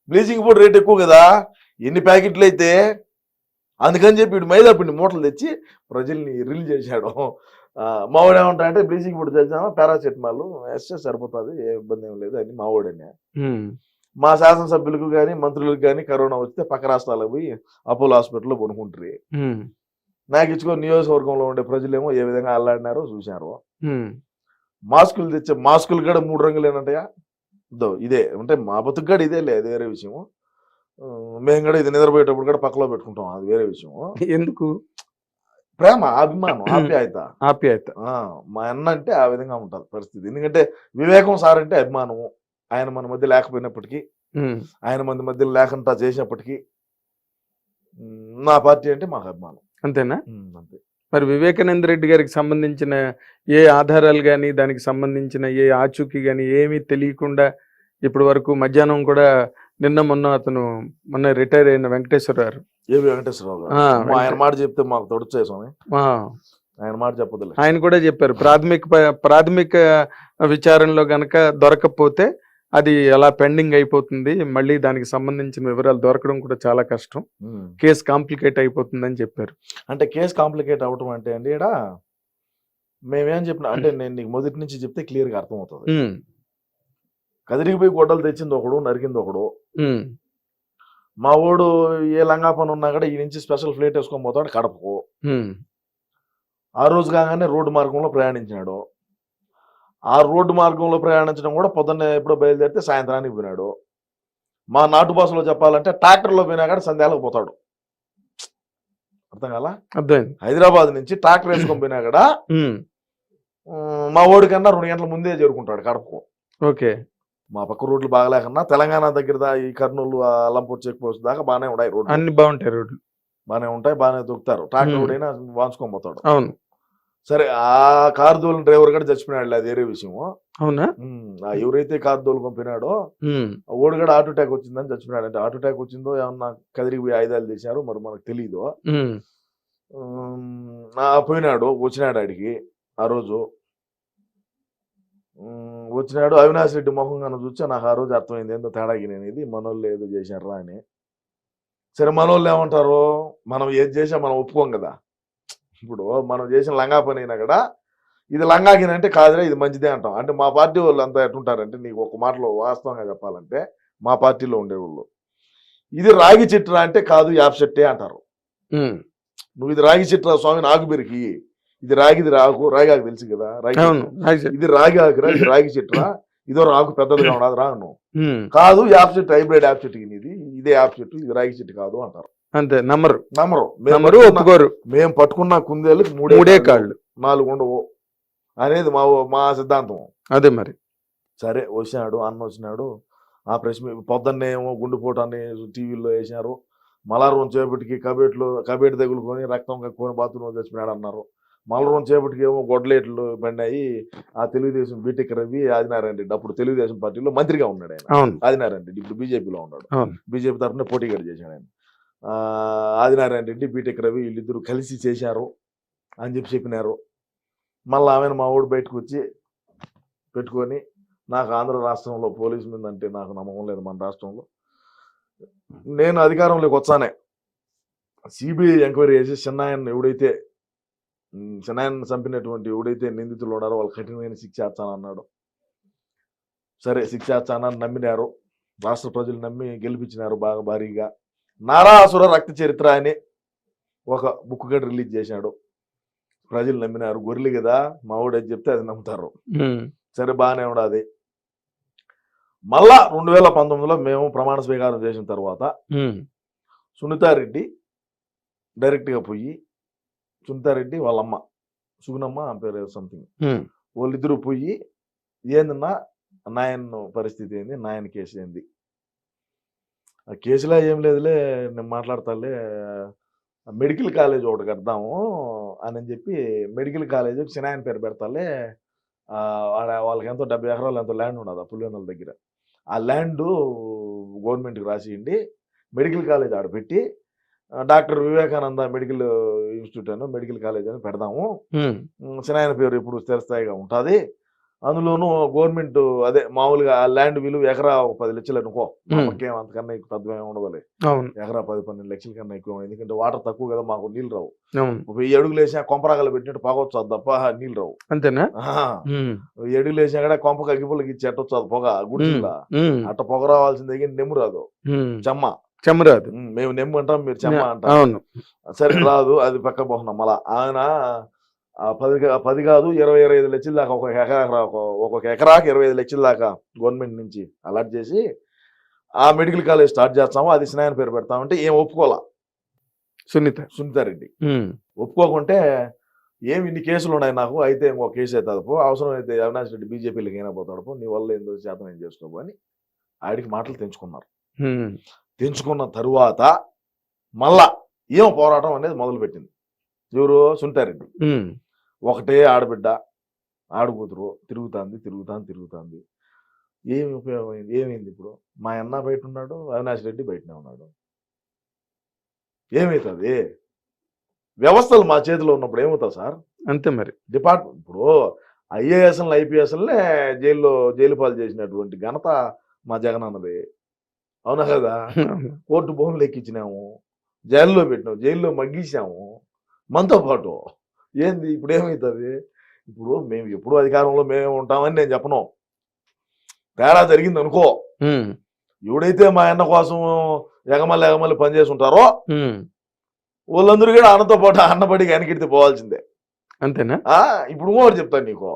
బ్లీచింగ్ పొడి రేట్ ఎక్కువ కదా, ఎన్ని ప్యాకెట్లు అయితే, అందుకని చెప్పి ఇటు మైదా పిండి మూటలు తెచ్చి ప్రజల్ని రిలీజ్ చేశాడు. మావాడు ఏమంటా అంటే బ్లీచింగ్ పొడి తెచ్చామా పారాసెటమాల్ వేస్తే సరిపోతుంది, ఏ ఇబ్బంది ఏం లేదు అని మావాడని. మా శాసనసభ్యులకు కానీ మంత్రులకు కానీ కరోనా వస్తే పక్క రాష్ట్రాలకు పోయి అపోలో హాస్పిటల్లో కొనుక్కుంటారు. నాకు ఇచ్చుకో నియోజకవర్గంలో ఉండే ప్రజలేమో ఏ విధంగా అల్లాడినారో చూశారు. మాస్కులు తెచ్చే మాస్కులు కూడా 3 రంగులేనంటయా, ఇదే అంటే మా బతుకు కూడా ఇదే లేదు, వేరే విషయం. మేము కూడా ఇది నిద్రపోయేటప్పుడు కూడా పక్కలో పెట్టుకుంటాం, అది వేరే విషయం. ఎందుకు? ప్రేమ, అభిమానం, ఆప్యాయత. మా అన్న అంటే ఆ విధంగా ఉంటుంది పరిస్థితి. ఎందుకంటే వివేకం సార్ అంటే అభిమానము. ఆయన మన మధ్య లేకపోయినప్పటికీ, ఆయన మన మధ్య లేకుండా చేసినప్పటికీ నా పార్టీ అంటే మాకు అభిమానం. అంతేనా? అంతే. మరి వివేకానంద రెడ్డి గారికి సంబంధించిన ఏ ఆధారాలు కానీ, దానికి సంబంధించిన ఏ ఆచూకీ కానీ ఏమీ తెలియకుండా ఇప్పటి వరకు మధ్యాహ్నం కూడా మొన్న రిటైర్ అయిన వెంకటేశ్వరరావు, ఆయన మాట చెప్తే మాకు తొడుచేసామి, ఆయన మాట చెప్పదు. ఆయన కూడా చెప్పారు ప్రాథమిక విచారణలో గనక దొరకకపోతే అది ఎలా పెండింగ్ అయిపోతుంది, మళ్ళీ దానికి సంబంధించిన వివరాలు దొరకడం కూడా చాలా కష్టం, కేసు కాంప్లికేట్ అయిపోతుందని చెప్పారు. అంటే కేసు కాంప్లికేట్ అవటం అంటే అండి ఇక్కడ మేమేం చెప్పినా అంటే నేను నీకు మొదటి నుంచి చెప్తే క్లియర్ గా అర్థమవుతుంది. కదిరికి పోయి గొడ్డలు తెచ్చింది ఒకడు, నరికింది ఒకడు. మా వాడు ఏ లంగా పని ఉన్నా కూడా ఈ నుంచి స్పెషల్ ఫ్లైట్ వేసుకొని పోతాడు కడపకు. ఆ రోజు కాగానే రోడ్డు మార్గంలో ప్రయాణించినాడు. ఆ రోడ్డు మార్గంలో ప్రయాణించడం కూడా పొద్దున్నే ఎప్పుడో బయలుదేరితే సాయంత్రానికి పోయినాడు. మా నాటు భాషలో చెప్పాలంటే ట్రాక్టర్లో పోయినా కూడా సంధ్యాలకు పోతాడు. అర్థం కాలా? హైదరాబాద్ నుంచి ట్రాక్టర్ వేసుకొని పోయినా కూడా మా ఓడి కన్నా 2 గంటల ముందే చేరుకుంటాడు కడపకు. ఓకే. మా పక్క రోడ్లు బాగలేకన్నా తెలంగాణ దగ్గర ఈ కర్నూలు అల్లంపూర్ చెక్ పోస్ట్ దాకా బాగానే ఉన్నాయి రోడ్లు, అన్ని బాగుంటాయి రోడ్లు, బాగానే ఉంటాయి, బాగానే దొక్కుతారు. ట్రాక్టర్ రోడ్డైనా వాంచుకొని పోతాడు. అవును. సరే, ఆ కారు దోలిన డ్రైవర్ కూడా చచ్చిపోయినాడు, అది వేరే విషయము. అవునా? ఎవరైతే కారు దోలుకొని ఓడు కూడా హార్ట్ అటాక్ వచ్చిందని చచ్చిపోయినాడు. అంటే హార్ట్ అటాక్ వచ్చిందో ఏమన్నా కదిరిపోయి ఆయుధాలు తీశారు, మరి మనకు తెలియదు. పోయినాడు, వచ్చినాడు ఆడికి ఆ రోజు. వచ్చినాడు, అవినాష్ రెడ్డి మొహం కన్నా చూస్తే నాకు ఆ రోజు అర్థమైంది ఏందో తేడాకి నేను ఇది మనోళ్ళు ఏదో చేశారా అని. సరే, మనోళ్ళు ఏమంటారు, మనం ఏది చేసా మనం ఒప్పుకోం కదా. ఇప్పుడు మనం చేసిన లంగా పని అయినా కూడా ఇది లంగాకిన అంటే కాదురా ఇది మంచిదే అంటాం. అంటే మా పార్టీ వాళ్ళు అంతా ఎట్టుంటారంటే, నీకు ఒక మాటలో వాస్తవంగా చెప్పాలంటే మా పార్టీలో ఉండేవాళ్ళు ఇది రాగి చిట్రా అంటే కాదు యాప్ చెట్టే అంటారు. నువ్వు ఇది రాగి చిట్రా స్వామి నాకు బెరికి, ఇది రాగిది రాగి ఆకు తెలుసు కదా, ఇది రాగి ఆకురా, ఇది రాగి చెట్టురా, ఇదో రాకు పెద్దదిగా ఉండదు రాను కాదు, యాప్ చెట్టు హైబ్రిడ్ యాప్ చెట్టు ఇది, ఇదే యాప్ చెట్టు, ఇది రాగి చెట్టు కాదు అంటారు. అంతే, నమ్మరు ఒప్పుకోరు. మేము పట్టుకున్న కుందేళ్ళకి మూడే కాళ్ళు 4 ఉండవు అనేది మా సిద్ధాంతం. అదే మరి. సరే, వచ్చినాడు అన్న, వచ్చినాడు. ఆ ప్రెస్ పొద్దున్నే ఏమో గుండెపోటాన్ని టీవీలో వేసినారు. మళ్ళా 2 చేపటికి కబేటి తగులుకొని రక్తం కక్కుని బాత్రూమ్ చచ్చిపోయాడు అన్నారు. మళ్ళీ 2 చేపటికి ఏమో గొడ్డలేట్లు పడినాయి. ఆ తెలుగుదేశం బీటెక్ రవి ఆదినారాయణ రెడ్డి అప్పుడు తెలుగుదేశం పార్టీలో మంత్రిగా ఉన్నాడు ఆయన. ఆదినారాయణ రెడ్డి ఇప్పుడు బీజేపీలో ఉన్నాడు, బీజేపీ తరఫున పోటీగా చేశాడు ఆయన. ఆదినారాయణ రెడ్డి, బీటెక్ రవి వీళ్ళిద్దరూ కలిసి చేశారు అని చెప్పినారు. మళ్ళీ ఆమెను మా ఊడు బయటకు వచ్చి పెట్టుకొని, నాకు ఆంధ్ర రాష్ట్రంలో పోలీసు మీద అంటే నాకు నమ్మకం లేదు, మన రాష్ట్రంలో నేను అధికారంలోకి వచ్చానే సిబిఐ ఎంక్వైరీ చేసి చిన్నాయన్ని ఎవడైతే చిన్నాయన్ని చంపినటువంటి ఎవడైతే నిందితులు ఉన్నారో వాళ్ళు కఠినమైన శిక్ష వేస్తానన్నాడు. సరే, శిక్ష వేస్తానని నమ్మినారు, రాష్ట్ర ప్రజలు నమ్మి గెలిపించినారు బాగా భారీగా. నారాసుర రక్త చరిత్ర అని ఒక బుక్ గడ్ రిలీజ్ చేశాడు. ప్రజలు నమ్మినారు, గొర్రెలు కదా మా ఊడు అది చెప్తే అది నమ్ముతారు. సరే, బాగానే ఉండదు. మళ్ళా 2019లో మేము ప్రమాణ స్వీకారం చేసిన తర్వాత సునీతారెడ్డి డైరెక్ట్గా పోయి, సునీతారెడ్డి వాళ్ళమ్మ సుగుణమ్మ ఆ పేరు సంథింగ్, వాళ్ళిద్దరూ పోయి ఏందన్నా నాయన్ పరిస్థితి ఏంది, నాయన కేసు ఏంది, ఆ కేసులో ఏం లేదులే నేను మాట్లాడతాలే, మెడికల్ కాలేజ్ ఒకటి కడదాము అని చెప్పి మెడికల్ కాలేజ్ చిన్నాయన పేరు పెడతాలే, వాళ్ళకి ఎంతో 70 ఎకరాలు ఎంతో ల్యాండ్ ఉండదు ఆ పులివెందుల దగ్గర, ఆ ల్యాండ్ గవర్నమెంట్కి రాసియండి, మెడికల్ కాలేజ్ ఆడ పెట్టి డాక్టర్ వివేకానంద మెడికల్ ఇన్స్టిట్యూట్ అని మెడికల్ కాలేజ్ అని పెడదాము, చిన్నాయన పేరు ఇప్పుడు స్థిరస్థాయిగా ఉంటుంది, అందులోనూ గవర్నమెంట్ అదే మామూలుగా ఆ ల్యాండ్ విలువ ఎకరా 10 లక్షలు అనుకో, అంతకన్నా పెద్దమే ఉండదులే, ఎకరా 10-12 లక్షల కన్నా ఎక్కువ, ఎందుకంటే వాటర్ తక్కువ కదా, మాకు నీళ్ళు రావు, 1000 అడుగులు వేసినా కొంపరాగలు పెట్టినట్టు పొగవచ్చు అది తప్ప నీళ్ళు రావు. అంతేనా? 1000 అడుగులు వేసినా కూడా కొంపకి అగ్గిపుల్లకి ఇచ్చి ఎట్టొచ్చు అది పొగ గుడిలా, అట్ట పొగ రావాల్సిన దగ్గర నెమ్ము రాదు, చెమ్మ రాదు, మేము నెమ్ము అంటాం, మీరు చెమ్మ అంటాం. సరే, రాదు, అది పక్క పోతున్నాం. మళ్ళా ఆయన 10 కాదు 20-25 లక్షల దాకా ఒక్కొక్క ఎకరాకి 25 లక్షల దాకా గవర్నమెంట్ నుంచి అలాట్ చేసి ఆ మెడికల్ కాలేజ్ స్టార్ట్ చేస్తాము, అది స్నాయన పేరు పెడతామంటే ఏం ఒప్పుకోవాలా సునీతారెడ్డి. ఒప్పుకోకుంటే ఏమి ఇన్ని కేసులు ఉన్నాయి నాకు, అయితే ఇంకో కేసు అవుతుంది పో, అవసరం అయితే అవినాష్ రెడ్డి బీజేపీలోకి అయినా పోతాడు పో, నీ వల్ల ఏందో శాతం ఏం చేసుకోబో అని ఆడికి మాటలు తెంచుకున్నారు. తెంచుకున్న తరువాత మళ్ళా ఏం పోరాటం అనేది మొదలుపెట్టింది ఎవరు, సునీతారెడ్డి. ఒకటే ఆడబిడ్డ ఆడుకూతురు తిరుగుతాంది. ఏమి ఉపయోగం అయింది, ఏమైంది? ఇప్పుడు మా అన్న బయట ఉన్నాడు, అవినాష్ రెడ్డి బయటనే ఉన్నాడు, ఏమవుతుంది? వ్యవస్థలు మా చేతిలో ఉన్నప్పుడు ఏమవుతుంది సార్? అంతే మరి. డిపార్ట్మెంట్ ఇప్పుడు ఐఏఎస్ఎల్ ఐపీఎస్ఎల్నే జైలు పాలు చేసినటువంటి ఘనత మా జగన్ అన్నది, అవునా కదా? కోర్టు భూములు ఎక్కించినాము, జైల్లో పెట్టినాము, జైల్లో మగ్గించాము మనతో పాటు. ఏంది ఇప్పుడు ఏమవుతుంది? ఇప్పుడు మేము ఎప్పుడు అధికారంలో మేము ఉంటామని నేను చెప్పను, తేడా జరిగింది అనుకో, ఎవడైతే మా అన్న కోసం ఎగమల్లి పనిచేసి ఉంటారో వాళ్ళందరూ కూడా అన్నతో పాటు అన్నబడికి వెనకెడితే పోవాల్సిందే. అంతేనా? ఇప్పుడు ఇంకోటి చెప్తాను నీకు,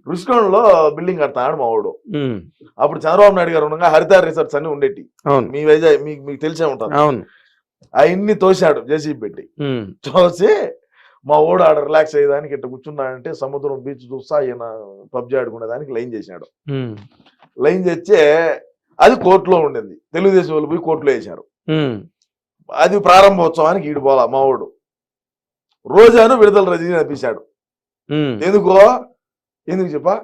రుషికొండలో బిల్డింగ్ కడతాడు మా వాడు, అప్పుడు చంద్రబాబు నాయుడు గారు ఉండగా హరిత రిసార్ట్స్ అన్ని ఉండేటి, మీ వైజాగ్ మీకు తెలిసే ఉంటారు, అవన్నీ తోసాడు జేసీబీ పెట్టి. తోసి మా ఓడు ఆడ రిలాక్స్ అయ్యేదానికి ఇట్లా కూర్చున్నాడంటే సముద్రం బీచ్ చూస్తా ఈయన పబ్జీ ఆడుకునేదానికి లైన్ చేశాడు. లైన్ తెచ్చే అది కోర్టులో ఉండింది. తెలుగుదేశం వాళ్ళు పోయి కోర్టులో వేశారు. అది ప్రారంభోత్సవానికి ఈడు పోలా మావాడు. రోజాను విడుదల రజనీ అనిపించాడు. ఎందుకు చెప్పా?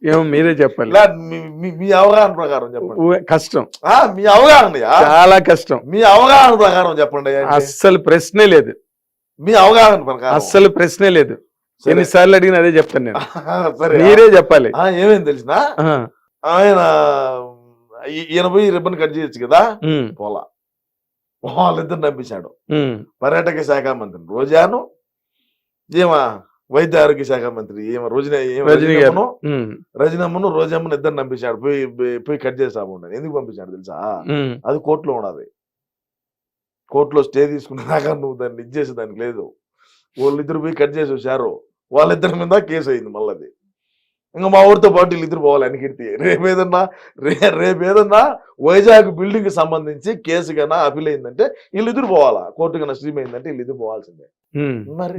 ఏమో మీరే చెప్పాలి. మీ అవగాహన ప్రకారం చెప్పండి. కష్టం. మీ అవగాహన చాలా కష్టం. మీ అవగాహన ప్రకారం చెప్పండి. అస్సలు ప్రశ్నే లేదు. మీ అవగాహన ప్రకారం అస్సలు ప్రశ్నే లేదు. ఎన్నిసార్లు అడిగిన అదే చెప్తాను నేను. సరే మీరే చెప్పాలి. ఏమేమి తెలిసిన ఆయన ఈయన పోయి రిబ్బన్ కట్ చేయొచ్చు కదా, పోలా. వాళ్ళిద్దరు నంపించాడు. పర్యాటక శాఖ మంత్రి రోజాను, ఏమా వైద్య ఆరోగ్య శాఖ మంత్రి ఏమో రజనమ్మను రోజమ్మను ఇద్దరు నంపించాడు. పోయి కట్ చేసాము. ఎందుకు పంపించాడు తెలుసా? అది కోర్టులో ఉన్నది. కోర్టులో స్టే తీసుకునేదాకా నువ్వు దాన్ని ఇచ్చేసి దానికి లేదు. వాళ్ళిద్దరు పోయి కట్ చేసి వచ్చారు. వాళ్ళిద్దరి మీద కేసు అయింది. మళ్ళీ ఇంకా మా ఊరితో పాటు వీళ్ళిద్దరు పోవాలి అనికీర్తి. రేపేదన్నా వైజాగ్ బిల్డింగ్ కి సంబంధించి కేసు కన్నా అపీల్ అయిందంటే వీళ్ళిద్దరు పోవాలా, కోర్టు కన్నా స్ట్రీమ్ అయిందంటే వీళ్ళిద్దరు పోవాల్సిందే.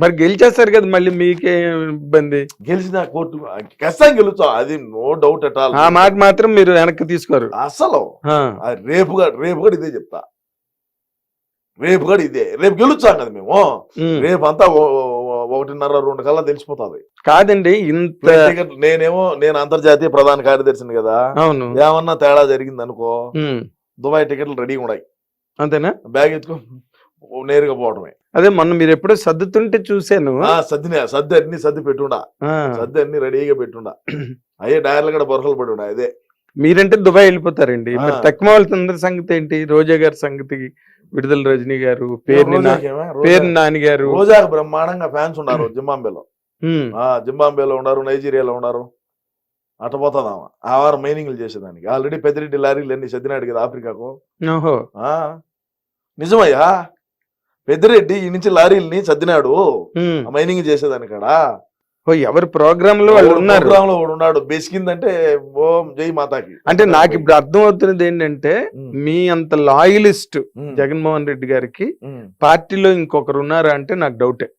మరి గెలిచేస్తారు కదా, మళ్ళీ మీకే ఇబ్బంది. గెలిచిన కోర్టు ఖచ్చితంగా గెలుచాం, అది నో డౌట్ అట్ ఆల్. ఆ మాట మాత్రం మీరు వెనక్కి తీసుకోరు అసలు. రేపు కూడా ఇదే చెప్తా. రేపు గెలుచాం కదా మేము. రేపు అంతా 1:30-2 కల్లా తెలిసిపోతుంది. కాదండి ఇంత నేను అంతర్జాతీయ ప్రధాన కార్యదర్శిని కదా. అవును. ఏమన్నా తేడా జరిగింది అనుకో, దుబాయ్ టికెట్లు రెడీగా ఉన్నాయి. అంతేనా? బ్యాగ్ ఎత్తుకో నేరుగా పోవడమే. అదే మొన్న మీరు ఎప్పుడో సర్దుతుంటే చూసాను. సర్ది అన్ని పెట్టుండా, సర్ది అన్ని రెడీగా పెట్టుండా. అయ్యే డైర్లు కూడా బొరకలు పడి ఉండా. అదే మీరంటే దుబాయ్ వెళ్ళిపోతారండి. మరి తక్కువ వాళ్ళ సంగతి ఏంటి? రోజా గారి సంగతి, విడుదల రజనీ గారు, పేరు నాని గారు. రోజాకు బ్రహ్మాండంగా ఫ్యాన్స్ ఉన్నారు. జింబాంబేలో ఉన్నారు, నైజీరియాలో ఉన్నారు. అట్ట పోతుందామా ఆ వారం మైనింగ్లు చేసేదానికి. ఆల్రెడీ పెద్దిరెడ్డి లారీలు అన్ని సర్దినాడు కదా ఆఫ్రికాకు. నిజమయ్యా, పెద్దిరెడ్డి ఈ నుంచి లారీలని సర్దినాడు మైనింగ్ చేసేదానికాడా. ఎవరి ప్రోగ్రామ్ లో వాళ్ళు ఉన్నారు. ఉన్నాడు. బెసికిందంటే ఓం జై మాతాకి. అంటే నాకు ఇప్పుడు అర్థం అవుతున్నది ఏంటంటే, మీ అంత లాయలిస్ట్ జగన్మోహన్ రెడ్డి గారికి పార్టీలో ఇంకొకరు ఉన్నారా అంటే నాకు డౌటే.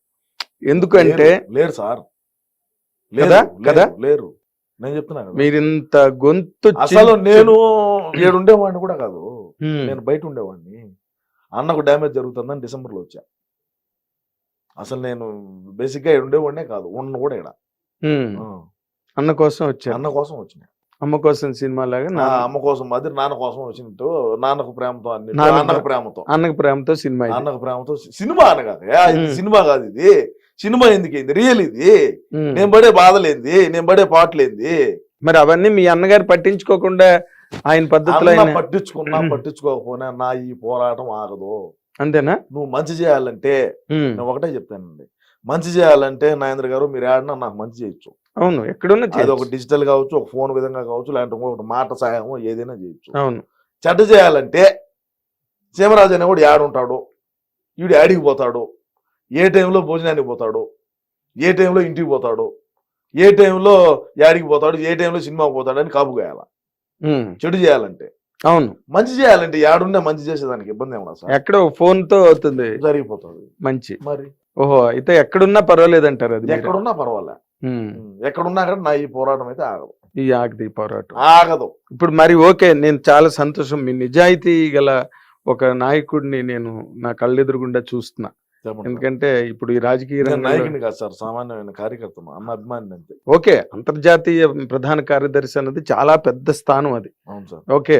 ఎందుకంటే లేరు సార్, కదా లేరు. నేను చెప్తున్నాను మీరింత గొంతు. అసలు నేను ఏడుండేవాడిని కూడా కాదు, నేను బయట ఉండేవాడిని. అన్నకు డ్యామేజ్ జరుగుతుందని డిసెంబర్లో వచ్చా. అసలు నేను బేసిక్ గా ఉండేవాడినే కాదు, ఉన్న కూడా ఇక్కడ. అన్న కోసం వచ్చా. అన్న కోసం వచ్చిన. అమ్మ కోసం సినిమా లాగా అమ్మ కోసం అది నాన్న కోసం వచ్చినట్టు. నాన్నకు ప్రేమతో అన్ని, అన్నకు ప్రేమతో సినిమా, అన్నకు ప్రేమతో సినిమా అనగాదు. సినిమా కాదు ఇది. సినిమా ఎందుకైంది? రియల్ ఇది. నేను పడే బాధలేంది, నేను పడే పాటలేంది. మరి అవన్నీ మీ అన్నగారు పట్టించుకోకుండా ఆయన పద్ధతిలో పట్టించుకోకపోయినా నా ఈ పోరాటం ఆగదు. అంతేనా? నువ్వు మంచి చేయాలంటే నేను ఒకటే చెప్తానండి, మంచి చేయాలంటే నాగేంద్ర గారు మీరు ఆడినా నాకు మంచి చేయొచ్చు. అవును, ఎక్కడున్నా అది ఒక డిజిటల్ కావచ్చు, ఒక ఫోన్ విధంగా కావచ్చు, లేదంటే ఒక మాట సహాయం ఏదైనా చేయొచ్చు. అవును. చెడ్డ చేయాలంటే సీమరాజు అనే కూడా యాడుంటాడు, వీడు యాడికి పోతాడు, ఏ టైంలో భోజనానికి పోతాడు, ఏ టైంలో ఇంటికి పోతాడు, ఏ టైంలో యాడికి పోతాడు, ఏ టైంలో సినిమాకి పోతాడు అని కాపు కాయాల. చెడు చేయాలంటే. అవును. మంచి చేయాలంటే యాడున్నా మంచి చేసేదానికి ఇబ్బంది ఏమన్నా సార్? ఎక్కడో ఫోన్ తో అవుతుంది, జరిగిపోతుంది మంచి. మరి ఓహో, అయితే ఎక్కడున్నా పర్వాలేదు అంటారు. అది ఎక్కడున్నా పర్వాలే, ఎక్కడున్నా కూడా నా ఈ పోరాటం అయితే ఆగదు. ఈ ఆగదు, ఈ పోరాటం ఆగదు. ఇప్పుడు మరి ఓకే, నేను చాలా సంతోషం. మీ నిజాయితీ గల ఒక నాయకుడిని నేను నా కళ్ళెదురుగుండా చూస్తున్నా. ఎందుకంటే ఇప్పుడు ఈ రాజకీయ నాయకుడిని కాదు సార్, సామాన్యమైన కార్యకర్త, అన్న అభిమాని అంతే. ఓకే, అంతర్జాతీయ ప్రధాన కార్యదర్శి అన్నది చాలా పెద్ద స్థానం అది. అవును సార్. ఓకే,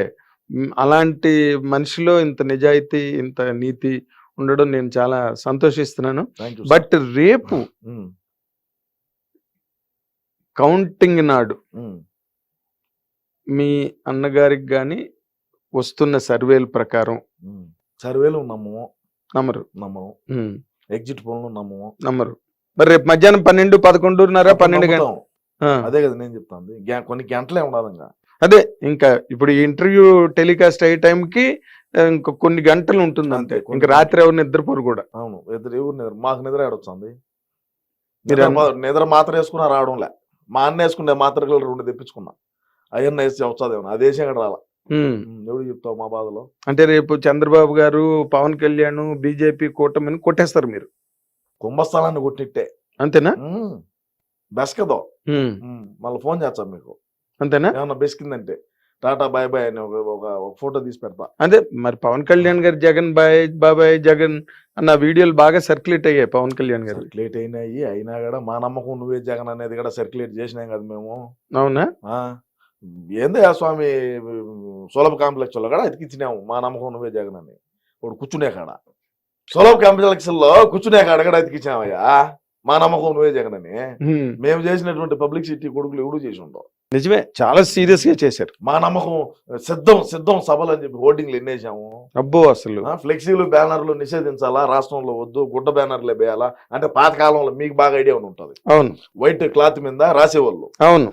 అలాంటి మనిషిలో ఇంత నిజాయితీ, ఇంత నీతి ఉండడం నేను చాలా సంతోషిస్తున్నాను. బట్ రేపు కౌంటింగ్ నాడు మీ అన్నగారికి గాని వస్తున్న సర్వేల ప్రకారం, సర్వేలు నమ్మరు, ఎగ్జిట్ పోల్ నమ్మరు. మరి రేపు మధ్యాహ్నం 12, 11:30, 12 గంటలు. అదే కదా నేను చెప్తాను, కొన్ని గంటలే ఉండాలి. అదే ఇంకా ఇప్పుడు ఈ ఇంటర్వ్యూ టెలికాస్ట్ అయ్యే టైంకి ఇంకా కొన్ని గంటలు ఉంటుంది అంతే. ఇంకా రాత్రి ఎవరు నిద్రపోరు కూడా. అవును, ఎవరు మాకు నిద్ర ఆడొచ్చింది. నిద్ర మాత్ర వేసుకున్నా రావడంలే. మా అన్న వేసుకునే మాత్రలు 2 తెప్పించుకున్నా. అయ్యన్న వేసి వచ్చేదేమో అది వేసి అక్కడ రాలా. ఎవడు చెప్తావు మా బాధలో? అంటే రేపు చంద్రబాబు గారు, పవన్ కళ్యాణ్, బీజేపీ కూటమిని కొట్టేస్తారు మీరు. కుంభస్థలాన్ని కొట్టిట్టే. అంతేనా? బెస్కదో మళ్ళీ ఫోన్ చేస్తాం మీకు. అంతేనా? ఏమన్నా బెస్కిందంటే టాటా బాయ్ బాయ్ అని ఒక ఫోటో తీసి పెడతా. అదే మరి పవన్ కళ్యాణ్ గారు జగన్ బాబాయ్ జగన్ అన్న వీడియోలు బాగా సర్క్యులేట్ అయ్యాయి పవన్ కళ్యాణ్ గారు. సర్క్యులేట్ అయినా కూడా మా నమ్మకం నువ్వే జగన్ అనేది కూడా సర్క్యులేట్ చేసినాం కదా మేము. అవునా? ఏందయ్యా స్వామి సులభ కాంప్లెక్స్ లో కూడా అతికిచ్చినాము మా నమ్మకం నువ్వే జగన్ అని. ఇప్పుడు కూర్చునే కాడ సులభ కాంప్లెక్స్ లో కూర్చునే కాడ కూడా అతికిచ్చామయ్యా మా నమ్మకం నువ్వే జగన్ అని. మేము చేసినటువంటి పబ్లిసిటీ కొడుకులు ఎవడు చేసి ఉండవు. నిజమే, చాలా సీరియస్ గా చేశారు. మా నమ్మకం సిద్ధం సభలు అని చెప్పి హోర్డింగ్లు ఎన్నేసాము. అబ్బో, అసలు ఫ్లెక్సీలు బ్యానర్లు నిషేధించాలా, రాష్ట్రంలో వద్దు, గుడ్డ బ్యానర్లే వేయాలా అంటే పాతకాలంలో మీకు బాగా ఐడియా ఉంటుంది. అవును, వైట్ క్లాత్ మీద రాసేవాళ్ళు. అవును,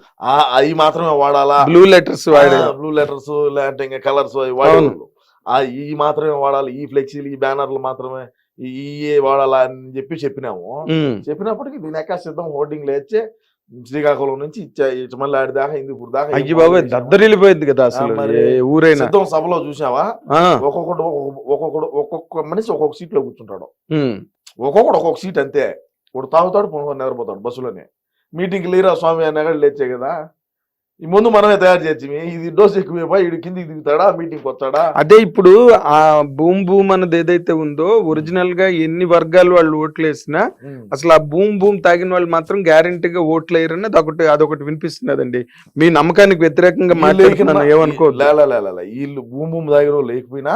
అవి మాత్రమే వాడాలా, బ్లూ లెటర్స్ లేదంటే ఇంకా కలర్స్ వాడేవాళ్ళు. ఈ మాత్రమే వాడాలి, ఈ ఫ్లెక్సీలు ఈ బ్యానర్లు మాత్రమే ఈ వాడాలా అని చెప్పినాము. చెప్పినప్పటికీ దీని ఎక్క సిద్ధం హోర్డింగ్లు వేస్తే శ్రీకాకుళం నుంచి మళ్ళీ ఆడి దాకా హిందూపూర్ దాకా. అయ్యి బాబు, దద్దరిల్లిపోయింది కదా అసలు ఊరైనా. సిద్ధం సభలో చూసావా, ఒక్కొక్క మనిషి ఒక్కొక్క సీట్ లో కూర్చుంటాడు, ఒక్కొక్క సీట్ అంతే. ఇప్పుడు తాగుతాడు, పొనుకొని నిద్రపోతాడు బస్సులోనే. మీటింగ్కి లేరా స్వామి అన్న లేచే కదా. ఈ ముందు మనమే తయారు చేసి ఇది డోస్ ఎక్కువ ఇడు కిందికి దిగుతాడా, మీటింగ్ వస్తాడా. అదే ఇప్పుడు ఆ భూమ్ అన్నది ఏదైతే ఉందో ఒరిజినల్ గా ఎన్ని వర్గాలు వాళ్ళు ఓట్లు వేసినా అసలు ఆ భూమ్ తాగిన వాళ్ళు మాత్రం గ్యారంటీగా ఓట్లు వేయరని అదొకటి వినిపిస్తున్నదండి. మీ నమ్మకానికి వ్యతిరేకంగా మాట్లాడుతున్నాను ఏమనుకో. వీళ్ళు భూమ్ తాగిన లేకపోయినా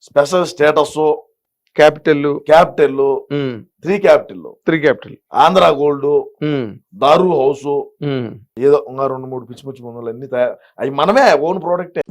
special status capital 3 capital Andhra gold, దారు హౌస్, ఏదో ఇంకా 2-3 పిచ్చి మందులు అన్ని అవి మనమే ఓన్ ప్రోడక్టే.